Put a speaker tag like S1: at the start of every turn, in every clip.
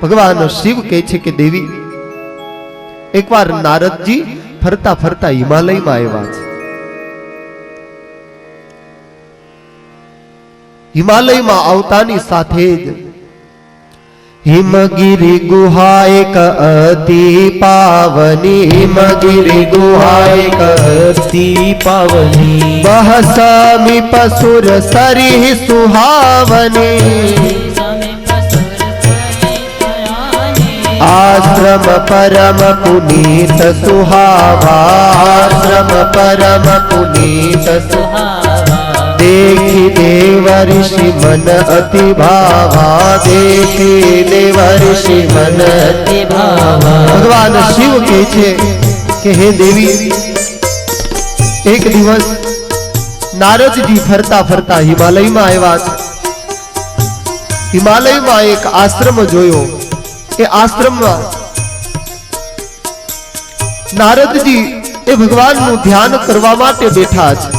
S1: भगवान शिव कहे छे के देवी एक बार नारद जी फरता फरता हिमालय में आव्या छे। हिमालय में आवतानी साथे ज हिमगिरि गुहा एक अति पावनी, हिमगिरि गुहा एक अति पावनी, वह समीप सुर सरी सुहावनी, आश्रम परम पुनीत सुहावा, आश्रम परम पुनीत सुहावा, देखी देव ऋषि मन अति भावा, देखी देव ऋषि मन अति भावा। भगवान शिव कहे छे कि हे देवी एक दिवस नारद जी फरता फरता हिमालय में आव्या छे। हिमालय में एक आश्रम जोयो। ए आश्रम में नारद जी ए भगवान नु ध्यान करवा माटे बैठा छे।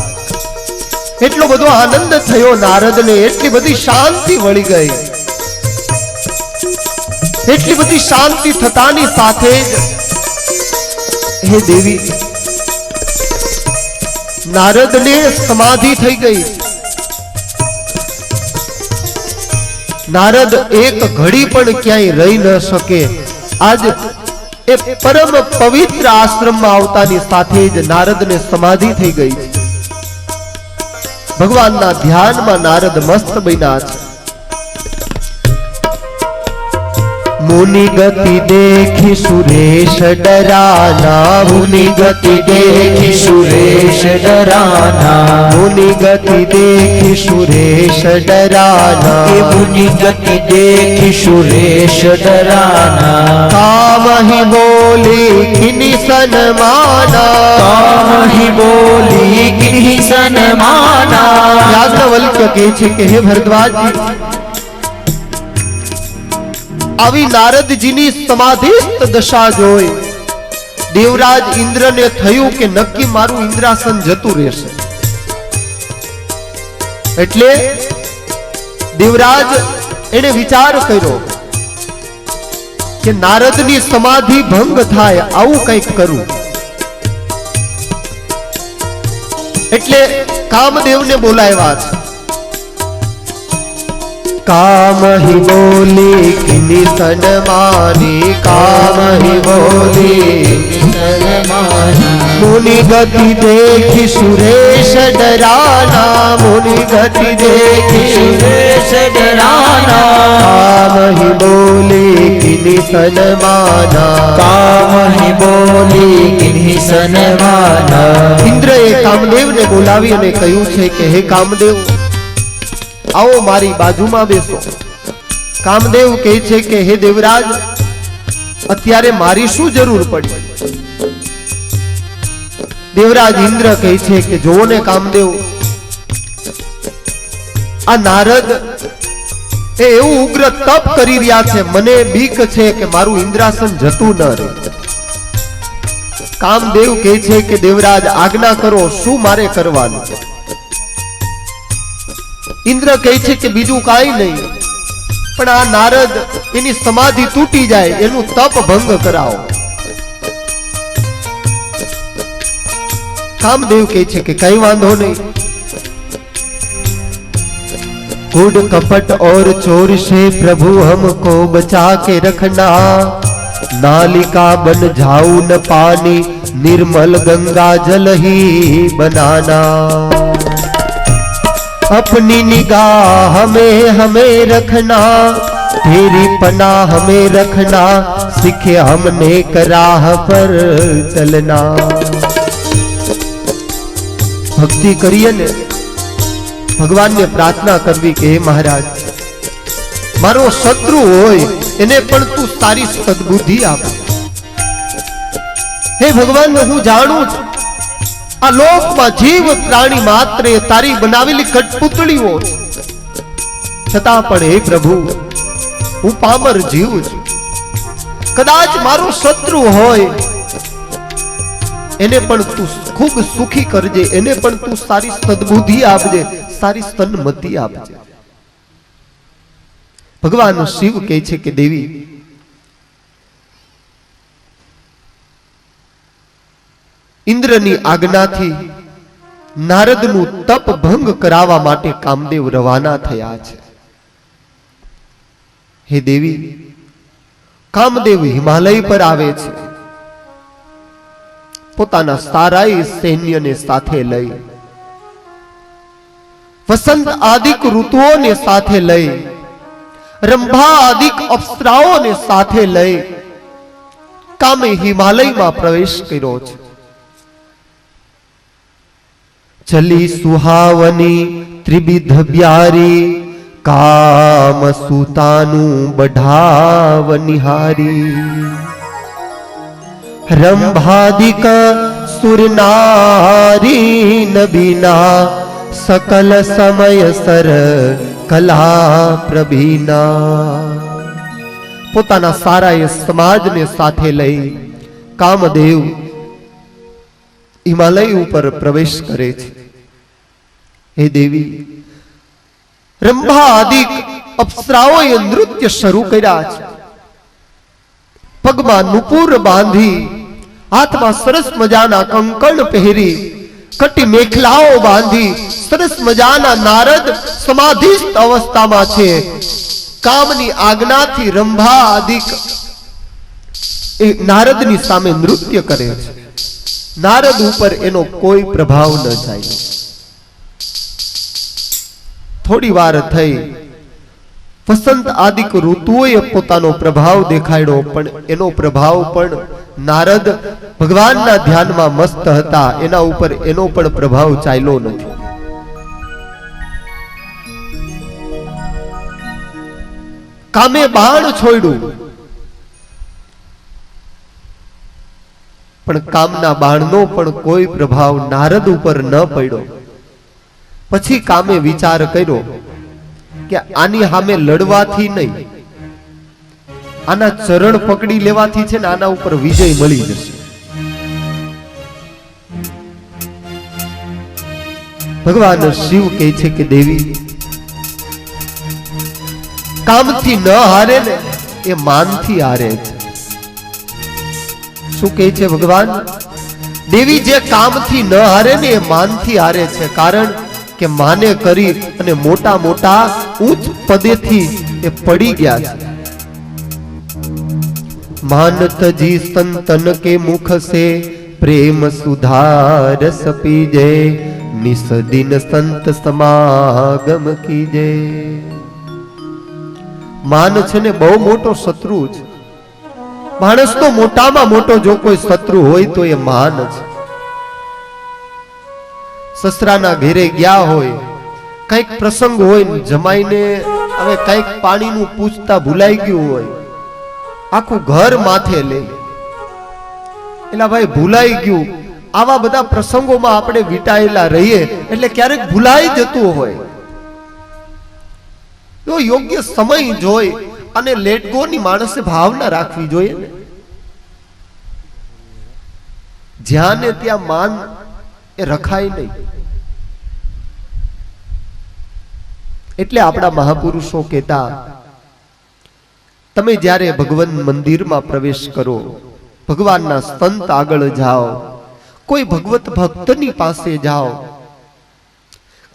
S1: एटलो बधो आनंद थयो नारद ने, एटली बधी शांति वળી गई। एटली बधी शांति थतानी साथे हे देवी नारद ने समाधि थई गई। नारद एक घड़ी पण क्यांय रही न सके। आज ए परम पवित्र आश्रम में आवतानी साथे ज नारद ने समाधि थई गई। भगवान ना ध्यान में नारद मस्त बन्या छे। मुनि गति देखी सुरेश डराना, मुनि गति देखी सुरेश डराना, मुनि गति देखी सुरेश डराना, मुनि गति देखी सुरेश डराना, काम ही बोली किन्हीं सनमाना, काम ही बोली किन्हीं सनमाना। याज्ञवल्क्य कहे छे कि हे भरद्वाज जी आवी नारद जी नी समाधिस्थ दशा जोई देवराज इंद्र ने थयुं के नक्की मारू इंद्रासन जतुं रहेशे। एटले देवराज एने विचार कर्यो के नारद नी समाधि भंग थाय आवुं कंईक करूं। एटले कामदेव ने बोलाव्या छे। काम ही बोली किन्हीं सनमानी, काम ही बोली मुनि गति देखी सुरेश डराना, मुनि गति देखी सुरेश डराना, काम ही बोली किन्हीं सनमाना, काम ही बोली किन्हीं सनमाना। इंद्र ए कामदेव ने बोलावी अने कह्युं छे के हे कामदेव आओ मारी बाजू में बेसो। कामदेव कहे छे के हे देवराज अत्यारे मारी शू जरूर पड़ी। देवराज इंद्र कहे छे के जोवो ने कामदेव आ नारद ए एवं उग्र तप करी रह्या छे, मने बीक छे के मारू इंद्रासन जतुं न रहे। कामदेव कहे छे के देवराज आज्ञा करो शू मारे करवानुं। इंद्र कहे छे के बीजू काई नहीं पण आ नारद एनी समाधि तूटी जाए एनु तप भंग कराओ। कामदेव कहे छे के कई वांधो नहीं। कूड़ कपट और चोर से प्रभु हमको बचा के रखना, नालिका बन जाऊं न पानी निर्मल गंगा जल ही बनाना। अपनी निगाह हमें रखना, तेरी पनाह हमें रखना, सीखे हमने कराह पर चलना। भक्ति करिए ने भगवान ने प्रार्थना करवी के हे महाराज मारो शत्रु होय एने पण तू सारी सद्बुद्धि आप। हे भगवान हूँ जाणू आ लोक में जीव प्राणी मात्र तारी बनावेली कठपुतळीओ छता पण हे प्रभु हूँ पामर जीव छुं। कदाच मारो शत्रु होय एने पण तू खूब सुखी करजे, एने पण तू सारी सद्बुद्धि आपजे, सारी सन्मति आपजे। भगवान शिव कहे छे के देवी ઇન્દ્રની આજ્ઞાથી નારદનું તપ ભંગ કરાવવા માટે કામદેવ રવાના થયા છે. હે દેવી, કામદેવ હિમાલય પર આવે છે. પોતાના સારાય સૈન્યને સાથે લઈ, વસંત આદિક ઋતુઓને સાથે લઈ, રંભા આદિક અપ્સરાઓને સાથે લઈ કામે હિમાલયમાં પ્રવેશ કર્યો છે. ચલી સુહાવની ત્રિવિધ બ્યારી, કામ સુતાનું બઢાવ નિહારી. રંભાદિક સુરનારી નબીના, सकल समय सर कला प्रभीना. પોતાના સારા એ સમાજને સાથે લઈ કામદેવ હિમાલય ઉપર પ્રવેશ કરે છે. હે દેવી, રંભા આદિક અપ્સરાઓએ નૃત્ય શરૂ કર્યા છે. પગમાં નુપુર બાંધી, હાથમાં સરસ મજાના કંકણ પહેરી, કટી મેખલાઓ બાંધી સરસ મજાના નારદ સમાધિસ્થ અવસ્થામાં છે. કામની આજ્ઞાથી રંભા આદિક એ નારદની સામે નૃત્ય કરે છે. નારદ ઉપર એનો કોઈ પ્રભાવ ન જાય. થોડી વાર થઈ, વસંત આદિક ઋતુઓએ પોતાનો પ્રભાવ દેખાડ્યો, પણ એનો પ્રભાવ પણ નારદ ભગવાનના ધ્યાનમાં મસ્ત હતા, એના ઉપર એનો પણ પ્રભાવ ચાલ્યો નથી. કામે બાણ છોડ્યું, પણ કામના બાણનો પણ કોઈ પ્રભાવ નારદ ઉપર ન પડ્યો. પછી કામે વિચાર કર્યો કે આની સામે લડવાથી નહીં, આના ચરણ પકડી લેવાથી છે ને આના ઉપર વિજય મળી જશે. ભગવાન શિવ કહે છે કે દેવી, કામથી ન હારે ને એ માનથી હારે છે. શું કહે છે ભગવાન? દેવી, જે કામથી ન હારે ને એ માનથી હારે છે. કારણ કે માને કરી અને મોટા મોટા ઉચ્ચ પદેથી એ પડી ગયા છે. માનત જી સંતન કે મુખ સે પ્રેમ સુધારસ પીજે, નિસ દિન સંત સમાગમ કીજે. માન છે ને બહુ મોટો શત્રુ છે. માણસનો મોટામાં મોટો જો કોઈ શત્રુ હોય તો એ માન છે. સસરાના ઘેરે ગયા હોય, કઈક પ્રસંગ હોય, જમાઈને હવે કઈક પાણીનું પૂછતા ભૂલાઈ ગયું હોય, આખું ઘર માથે લે. એલા ભાઈ, ભૂલાઈ ગયું. આવા બધા પ્રસંગોમાં આપણે વિટાયેલા રહીએ એટલે ક્યારેક ભૂલાઈ જતું હોય. તો યોગ્ય સમય જોઈ અને લેટ ગો ની માણસે ભાવના રાખવી જોઈએ ને. જ્યાં ને ત્યાં માન એ રખાય નહીં. એટલે આપણા મહાપુરુષો કહેતા, તમે જ્યારે ભગવાન મંદિરમાં પ્રવેશ કરો, ભગવાનના સંત આગળ જાઓ, કોઈ ભગવત ભક્તની પાસે જાઓ,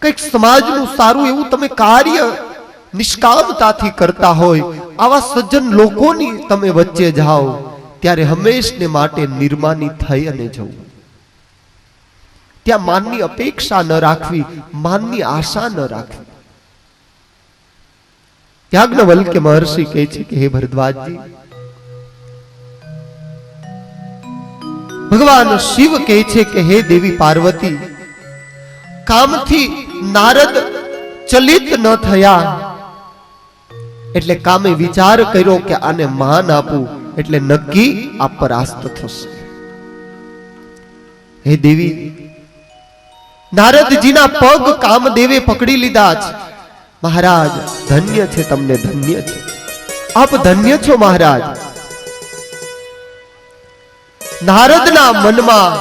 S1: કંઈક સમાજનું સારું એવું તમે કાર્ય નિષ્કામતાથી કરતા હોય, આવા સજ્જન લોકોની તમે વચ્ચે જાઓ, ત્યારે હંમેશને માટે નિર્માની થઈ અને જવું. ત્યાં માનની અપેક્ષા ન રાખવી, માનની આશા ન રાખવી. યાજ્ઞવલ્ક્ય મહર્ષિ કહે છે કે હે ભરદ્વાજજી, ભગવાન શિવ કહે છે કે હે દેવી પાર્વતી, કામથી નારદ ચલિત ન થયા એટલે કામે વિચાર કર્યો કે આને માન આપું એટલે નક્કી આ પરાસ્ત થશે. હે દેવી, નારદજીના પગ કામદેવે પકડી લીધા છે. મહારાજ, ધન્ય છે, તમને ધન્ય છે, આપ ધન્ય છો મહારાજ. નારદના મનમાં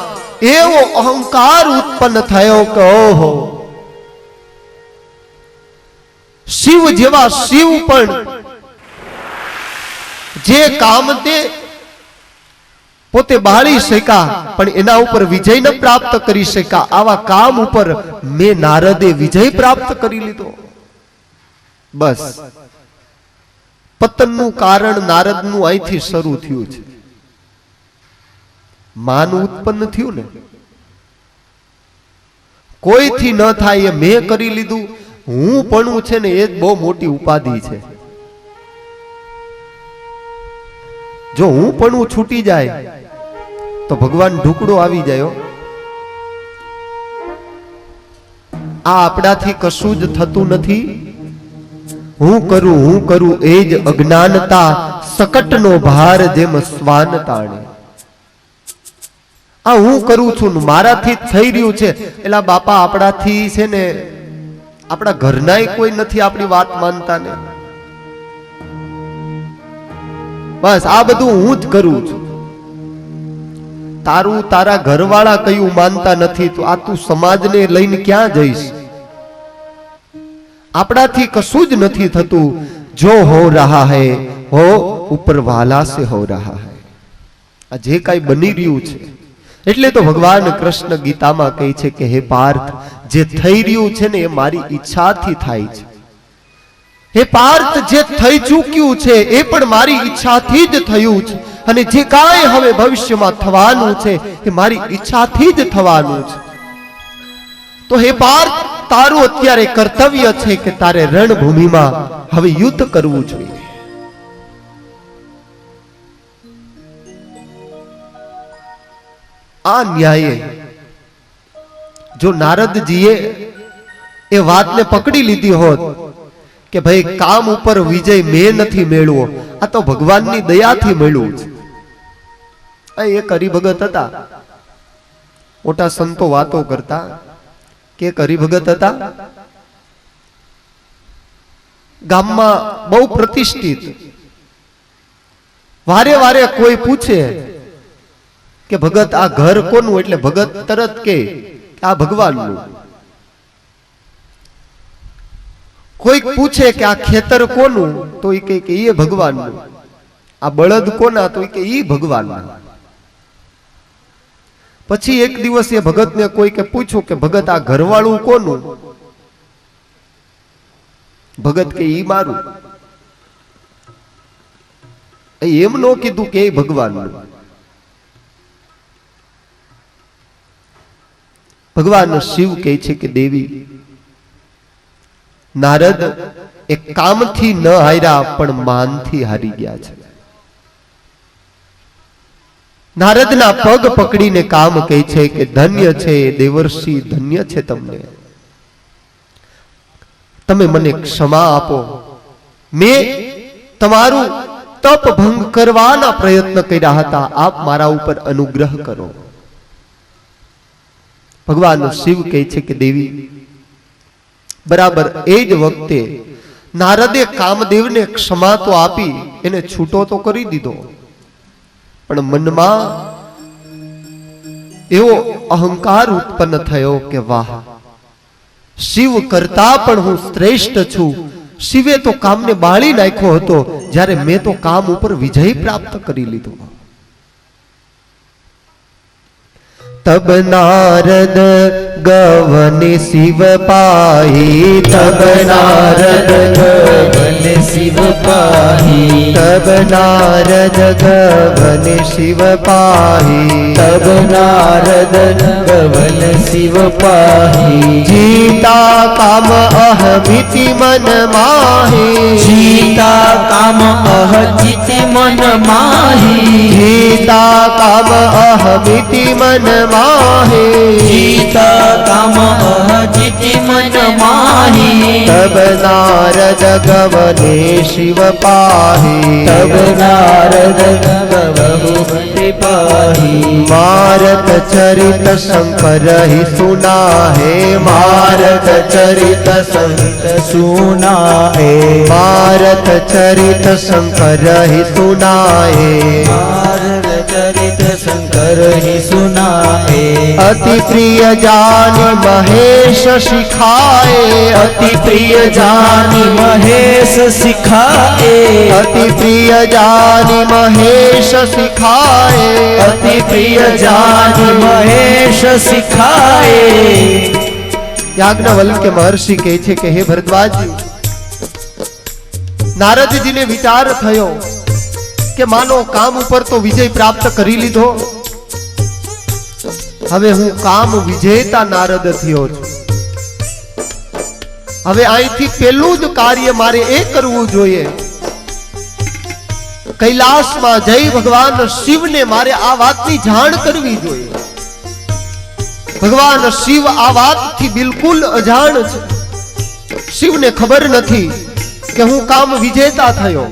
S1: એવો અહંકાર ઉત્પન્ન થયો કે ઓહો, શિવ જેવા શિવ પણ જે કામને પોતે બાળી શક્યા પણ એના ઉપર વિજય ન પ્રાપ્ત કરી શક્યા, આવા કામ ઉપર મેં નારદે વિજય પ્રાપ્ત કરી લીધો. બસ પતનનું કારણ નારદનું અહીંથી શરૂ થયું છે. માન ઉત્પન્ન થયું ને, કોઈથી ન થાય એ મેં કરી લીધું. હું પણ છે ને એ જ બહુ મોટી ઉપાધિ છે. જો હું પણ છૂટી જાય તો ભગવાન ઢુકડો આવી જાય. આ આપણાથી કશું જ થતું નથી. હું કરું એ જ અજ્ઞાનતા, સકટનો ભાર જેમ શ્વાન તાણે. આ હું કરું છું મારાથી થઈ રહ્યું છે. એલા બાપા આપણાથી છે ને આપણા ઘરનાય કોઈ નથી આપણી વાત માનતા ને. બસ આ બધું હું જ કરું છું. તારું તારા ઘરવાળા કયું માનતા નથી તો આ તું સમાજને લઈને ક્યાં જઈશ? આપણાથી કશું જ નથી થતું. જો હો રહા હૈ હો ઉપર વાલા સે હો રહા હૈ. આ જે કાંઈ બની રહ્યું છે એટલે તો ભગવાન કૃષ્ણ ગીતામાં કહે છે કે હે પાર્થ, જે થઈ રહ્યું છે ને એ મારી ઈચ્છાથી થાય છે. હે પાર્થ, જે થઈ ચૂક્યું છે એ પણ મારી ઈચ્છાથી જ થયું છે, અને જે કાંઈ હવે ભવિષ્યમાં થવાનું છે એ મારી ઈચ્છાથી જ થવાનું છે. તો હે પાર્થ, તારું અત્યારે કર્તવ્ય છે કે તારે રણભૂમિમાં હવે યુદ્ધ કરવું જોઈએ. આ ન્યાયે જો નારદજીએ એ વાતને પકડી લીધી હોત કે ભાઈ કામ ઉપર વિજય મેં નથી મેળવો, આ તો ભગવાનની દયાથી મળ્યું છે. એક હરિભગત હતા, મોટા સંતો વાતો કરતા કે એક હરિભગત હતા, ગામમાં બહુ પ્રતિષ્ઠિત. વારે વારે કોઈ પૂછે કે ભગત આ ઘર કોનું, એટલે ભગત તરત કે આ ભગવાનનું. કોઈક પૂછે કે આ ખેતર કોનું, તો એ કહે કે એ ભગવાનનું. આ બળદ કોના, તો એ કે એ ભગવાનના. પછી એક દિવસ એ ભગતને કોઈકે પૂછ્યું કે ભગત આ ઘરવાળું કોનું? ભગત કે ઈ મારું. એમ નો કીધું કે એ ભગવાનનું. ભગવાન શિવ કહે છે કે દેવી, નારદ એક કામથી ન હાર્યા પણ માનથી હારી ગયા છે. નારદના પગ પકડીને કામ કહે છે કે ધન્ય છે દેવર્ષિ, ધન્ય છે તમને. તમે મને ક્ષમા આપો. મેં તમારું તપ ભંગ કરવાના પ્રયત્ન કર્યા હતા, આપ મારા ઉપર અનુગ્રહ કરો. ભગવાન શિવ કહે છે કે દેવી, બરાબર એ જ વખતે નારદે કામદેવને ક્ષમા તો આપી, એને છૂટો તો કરી દીધો, પણ મનમાં એવો અહંકાર ઉત્પન્ન થયો કે વાહ, શિવ કરતા પણ હું શ્રેષ્ઠ છું. શિવે તો કામને બાળી નાખ્યો હતો, જ્યારે મેં તો કામ ઉપર વિજય પ્રાપ્ત કરી લીધો. तब नारद गवन शिव पाही, तब नारद गवन शिव पाही, तब नारद गवन शिव पाही, तब नारद गवन शिव पाही. जीता काम अहमिति मन माही, जीता काम अहमिति मन माही, जीता काम अहमिति मन माही, जीता काम अहमिति मन माही. तब नारद गवने शिव पाही, तब नारद गवहु पाही. मारत चरित शंकर ही सुना है, मारत चरित शंकर सुना है, मारत चरित शंकर ही सुना है, मारत चरित शंकर ही सुना है. अति प्रिय जानी महेश सिखाए, अति प्रिय जानी महेश सिखाए, अति प्रिय जानी महेश सिखाए,
S2: अति प्रिय जानी महेश सिखाए।
S1: याज्ञवल्क्य महर्षि कहे छे कि हे भरद्वाज, नारदजी ने विचार थयो कि मानो काम ऊपर तो विजय प्राप्त करी लीधो, हवे हूँ काम विजेता नारद थयो छुं। हवे आईथी पेलुं ज कार्य मारे ए करवुं जोईए, कैलाश में जय भगवान शिव ने मारे आ वातनी जाण करवी जोईए। भगवान शिव आ वात थी बिल्कुल अजाण छे। शिव ने खबर नथी कि हूँ काम विजेता थयो।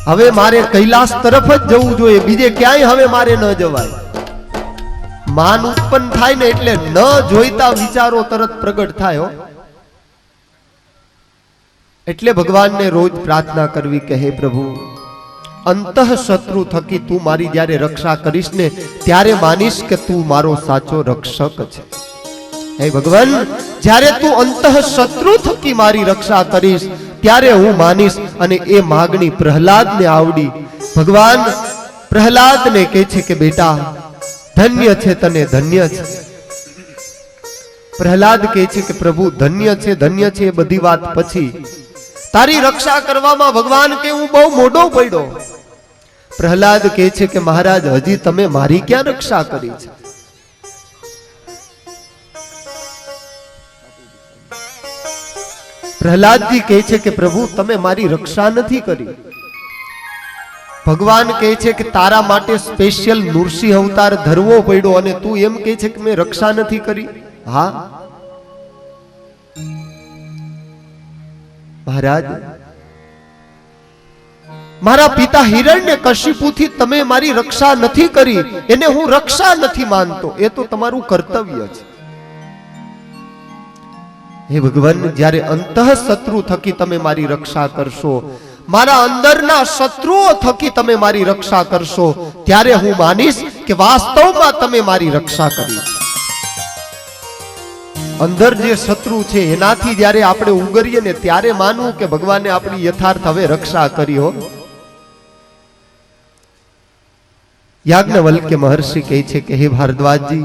S1: हवे मारे कैलाश तरफ ज जवुं जोईए, बीजे क्यांय हवे मारे न जवाय। मान उत्पन्न थाय ने एटले न जोईता विचारो तरत प्रगट थाय हो। एटले भगवान ने रोज प्रार्थना करवी के हे प्रभु, अंतः शत्रु थकी तू मारी ज्यारे रक्षा करीश ने त्यारे मानीश के तू मारो साचो रक्षक छे। हे भगवान, ज्यारे तू अंतः शत्रु थकी मारी रक्षा करीश त्यारे हूँ मानीश। अने ए मागणी प्रहलाद ने आवडी। भगवान प्रहलाद ने कहे छे के बेटा धन्य छे तने, धन्य छे। प्रहलाद कहे छे के प्रभु धन्य छे बधी बात पछी, तारी रक्षा करवामां भगवान के हूँ बहु मोडो पड्यो। प्रहलाद कहे छे के महाराज हजी तमे मारी क्या रक्षा करी छे? प्रहलाद जी कहे छे के प्रभु तमे मारी रक्षा नथी करी। भगवान कहे छे कि तारा माटे स्पेशियल नृसिंह अवतार धरवो पड्यो अने तू एम कहे छे कि मैं रक्षा नथी करी। हाँ महाराज, मारा पिता हिरण्यकशिपु थी तमे मारी रक्षा नथी करी, एने हूँ रक्षा नथी मानतो, ए तो तमारू कर्तव्य छे। हे भगवान, ज्यारे अंतः शत्रु थकी तमे मारी रक्षा करशो, मारा अंदरना शत्रुओ थकी तमे मारी रक्षा करशो, त्यारे हूँ मानीश कि वास्तवमां तमे मारी रक्षा करी। अंदर जे शत्रु छे एनाथी ज्यारे आपणे उगरीए ने त्यारे मानવું કે ભગવાને આપણી યથાર્થ હવે રક્ષા કરી હો। याज्ञवल्क्य महर्षि कहे छे कि हे भारद्वाज जी,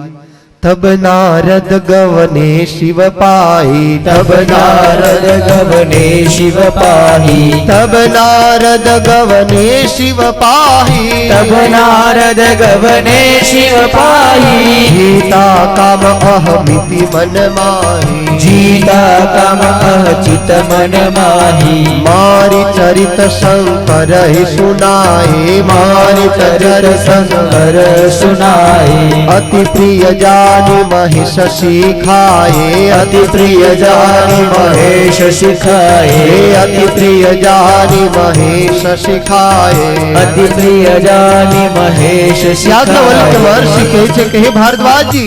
S1: तब नारद गवने शिव पाही,
S2: तब नारद गवने शिव पाही,
S1: तब नारद गवने शिव पाही,
S2: तब नारद गवने शिव पाही।
S1: गीता काम अहमिति मन माही,
S2: जीता काम अचित मन माही।
S1: मारी चरित शंकर ही सुनाए, मारी चरित
S2: शंकर सुनाए।
S1: अति प्रिय जानी महेश सिखाए,
S2: अति प्रिय जानी महेश सिखाए।
S1: अति प्रिय जानी महेश सिखाए,
S2: अति प्रिय जानी महेश
S1: याज्ञवल्क्य महर्षि कहे छे कि हे भारद्वाज जी,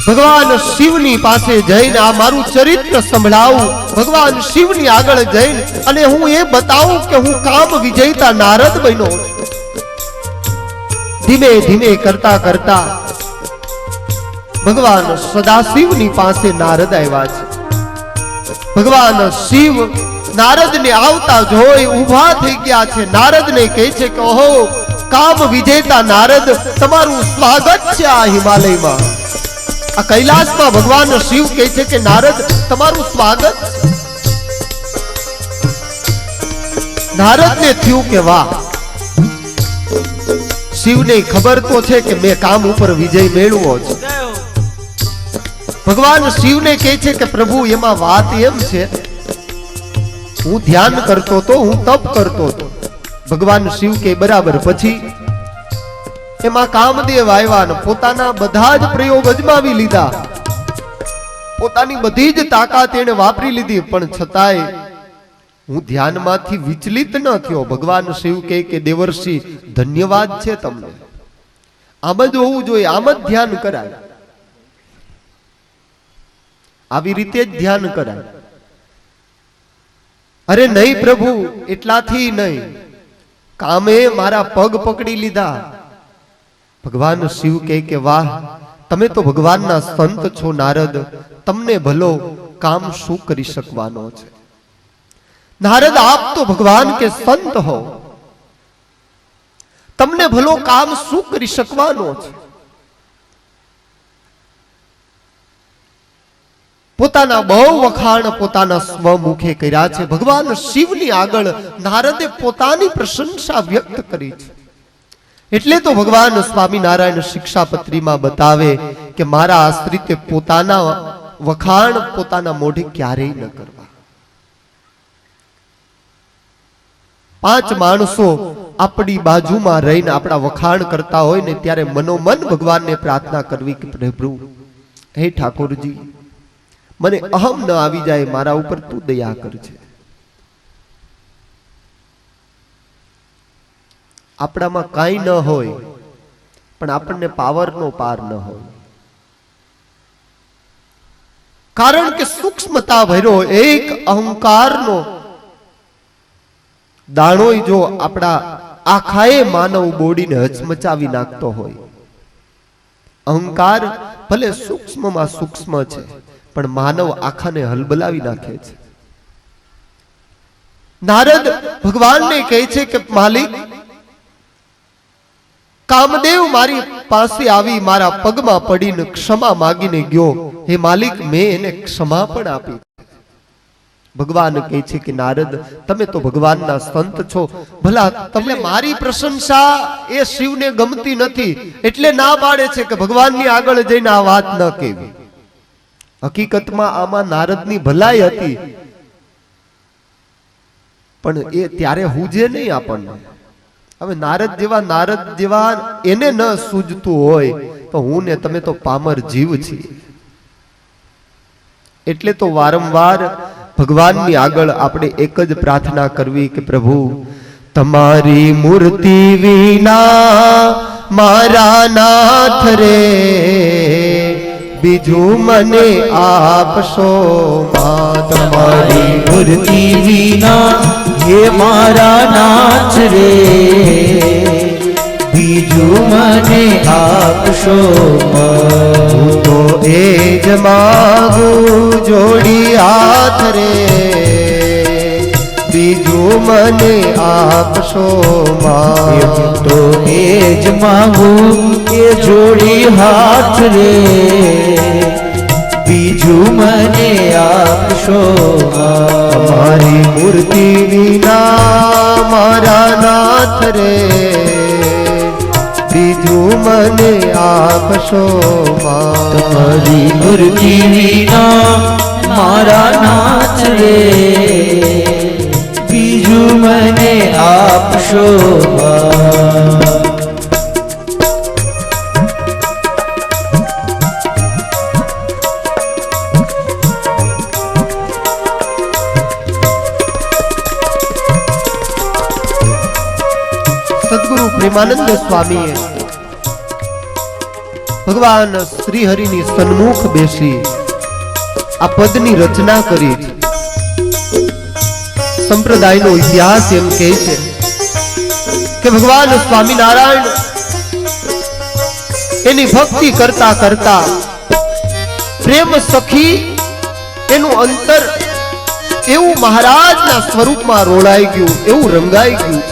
S1: भगवान शिवनी पासे जईने आ मारू चरित्र संभळाવું, भगवान शिवनी આગળ જઈને અને હું એ બતાવું કે હું કામ વિજેતા નારદ બન્યો છું। ધીમે ધીમે કરતા કરતા ભગવાન સદાશિવની પાસે નારદ આવ્યા છે। ભગવાન શિવ નારદને આવતા જોઈ ઊભા થઈ ગયા છે। નારદને કહે છે કે ઓહો કામ વિજેતા નારદ, તમારું સ્વાગત છે આ હિમાલયમાં, आ कैलाश में भगवान शिव कहे छे कि नारद तमारू स्वागत। नारद ने थयु के वाह, शिव ने खबर तो छे कि मैं काम ऊपर विजय मेळवो छे। भगवान शिव ने कहे छे कि प्रभु एमा वात एम छे, हूँ ध्यान करतो तो, हूँ तप करतो तो। भगवान शिव के बराबर पछी एमा कामदेव आव्या ने पोताना बधा ज प्रयोग अजमावी लीधा, पोतानी बधी ज ताकात एणे वापरी लीधी, पण छतांय हूँ ध्यानमांथी विचलित न थयो। भगवान शिव कहे के देवर्षि धन्यवाद छे तमने, आम ज होवुं जोईए, आम ज ध्यान कराय, आवी रीते ज ध्यान कराय। अरे नहीं प्रभु एटलाथी नहीं, कामे मारा पग पकड़ी लीधा। भगवान शिव कहे के वाह तमे तो भगवान ना संत छो नारद, तमने भलो काम शू करी शकवानो छे। नारद आप तो भगवान के संत हो, તમને ભલો કામ શું કરી શકવાનો છે? પોતાના બહુ વખાણ પોતાના સ્વમુખે કર્યા છે. ભગવાન શિવની આગળ નારદે પોતાની પ્રશંસા વ્યક્ત કરી છે. એટલે તો ભગવાન સ્વામિનારાયણ શિક્ષાપત્રીમાં બતાવે કે મારા આશ્રિતે પોતાના વખાણ પોતાના મોઢે ક્યારેય ન કરવા. 5 માણસો આપણી બાજુમાં રહીને આપણા વખાણ કરતા હોય ને ત્યારે મનોમન ભગવાનને પ્રાર્થના કરવી કે પ્રભુ, હે ઠાકોરજી, મને અહમ ન આવી જાય, મારા ઉપર તું દયા કરજે. આપણામાં કાંઈ ન હોય પણ આપણને પાવરનો પાર ન હોય. કારણ કે સૂક્ષ્મતા ભર્યો એક અહંકારનો દાણો જો આપણા આખાએ માનવ બોડીને હચમચાવી નાખતો હોય. અહંકાર ભલે સૂક્ષ્મમાં સૂક્ષ્મ છે પણ માનવ આખાને હલબલાવી નાખે છે. નારદ ભગવાનને કહે છે કે માલિક, કામદેવ મારી પાસે આવી મારા પગમાં પડીને ક્ષમા માંગીને ગયો. હે માલિક, મેં એને ક્ષમા પણ આપી. ભગવાન કહે છે કે નારદ, તમે તો ભગવાનના સંત છો, ભલા તમને મારી પ્રશંસા એ શિવને ગમતી નથી એટલે ના પાડે છે કે ભગવાનની આગળ જઈને આ વાત ન કહેવી. હકીકતમાં આમાં નારદની ભલાઈ હતી પણ એ ત્યારે હુજે નહીં આપણને. હવે નારદ જેવા એને ન સૂઝતું હોય તો હું ને તમે તો પામર જીવ છીએ. એટલે તો વારંવાર ભગવાનની આગળ આપણે એક જ પ્રાર્થના કરવી કે પ્રભુ, તમારી મૂર્તિ વિના મારા નાથ રે, બીજું મને આપશો માં.
S2: તમારી મૂર્તિ વિના હે મારા નાથ રે, બીજું મને આપશો માં.
S1: હું તો એ જ માગું જોડી હાથ રે, બીજું મને આપશો માં.
S2: હું તો એ જ માંગું કે જોડી હાથ રે, બીજું મને આપશો માં.
S1: તમારી મૂર્તિ વિના મારા નાથ રે, બીજું મને આપશો માં.
S2: તમારી મૂર્તિ વિના મારા નાથ રે, બીજું મને આપશો માં.
S1: સદગુરુ પ્રેમાનંદ સ્વામીએ ભગવાન શ્રી હરિની સન્મુખ બેસી આ પદની રચના કરી. સંપ્રદાયનો ઇતિહાસ એમ કહે છે કે ભગવાન સ્વામિનારાયણ એની ભક્તિ કરતા કરતા પ્રેમ સખી એનું અંતર એવું મહારાજના સ્વરૂપમાં રોળાઈ ગયું, એવું રંગાઈ ગયું.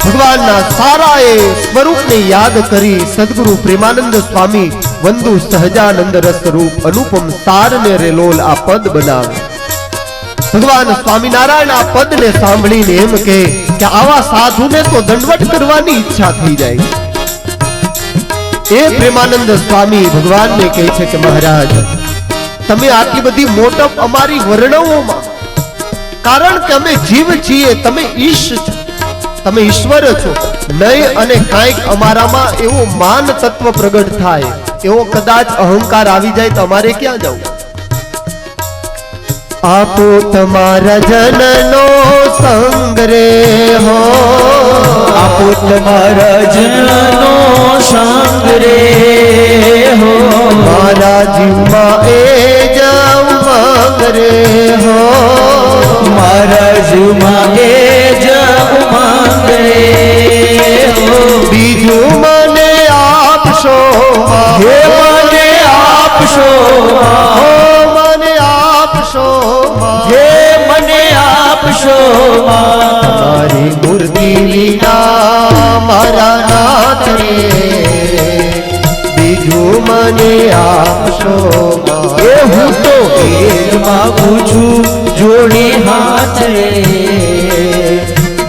S1: ભગવાનના સારા એ સ્વરૂપને યાદ કરી સદગુરુ પ્રેમાનંદ સ્વામી વંદુ સહજાનંદ રસ રૂપ અનુપમ સારને રેલોલ આ પદ બનાવે. ભગવાન સ્વામિનારાયણ આ પદને સાંભળીને એમ કહે કે આવા સાધુને તો દંડવટ કરવાની ઈચ્છા થઈ જાય. એ પ્રેમાનંદ સ્વામી ભગવાનને કહે છે કે મહારાજ, તમે આટલી બધી મોટપ અમારી વર્ણવોમાં, કારણ કે અમે જીવ છીએ, તમે ઈશ છો, તમે ઈશ્વર છો નહીં, અને કાંઈક અમારામાં એવો માન તત્વ પ્રગટ થાય, એવો કદાચ અહંકાર આવી જાય તો અમારે ક્યાં જવું? આપો તમારા જનનો સંગ રે હો,
S2: આપો તમારા જનનો સંગ રે હો,
S1: મારા જીવમાં એ જ ઉમંગ રે હો,
S2: મારા જીવમાં એ જ ઉમંગ રે હો.
S1: બીજું મને આપશો
S2: હે મને આપશો
S1: હો, મને આપશો
S2: હે મને આપશો
S1: તમારી મૂર્તિ
S2: માગું છું જોડી હાથ રે,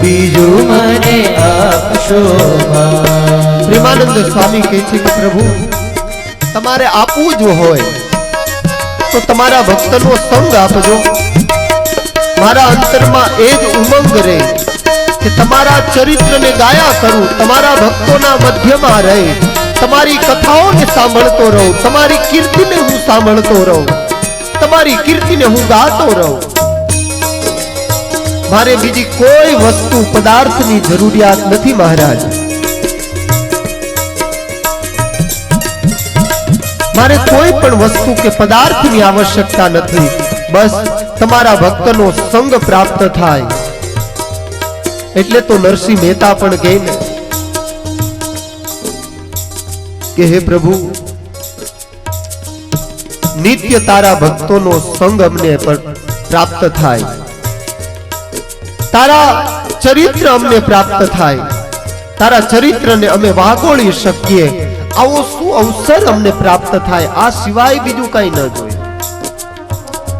S2: બીજું મને આપશો માં.
S1: પ્રેમાનંદ સ્વામી કહે છે કે પ્રભુ તમારે આપવું જ હોય તો તમારા ભક્તનો સંગ આપજો. મારા અંતરમાં એ જ ઉમંગ રહે કે તમારા ચરિત્રને ગાયા કરું, તમારા ભક્તોના મધ્યમાં રહી, તમારી કથાઓને સાંભળતો રહું, તમારી કીર્તિને હું સાંભળતો રહું, તમારી કીર્તિને હું ગાતો રહું. મારે બીજી કોઈ વસ્તુ પદાર્થની જરૂરિયાત નથી મહારાજ. મારે કોઈ પણ વસ્તુ કે પદાર્થની આવશ્યકતા નથી. બસ તમારા ભક્તનો સંગ પ્રાપ્ત થાય. એટલે તો નરસિંહ મહેતા પણ કહે ને કે હે પ્રભુ નિત્ય તારા ભક્તોનો સંગ અમને પ્રાપ્ત થાય, તારા ચરિત્ર અમને પ્રાપ્ત થાય, તારા ચરિત્રને અમે વાગોળી શકીએ આવો શું અવસર અમને પ્રાપ્ત થાય. આ સિવાય બીજું કઈ ન જોઈએ.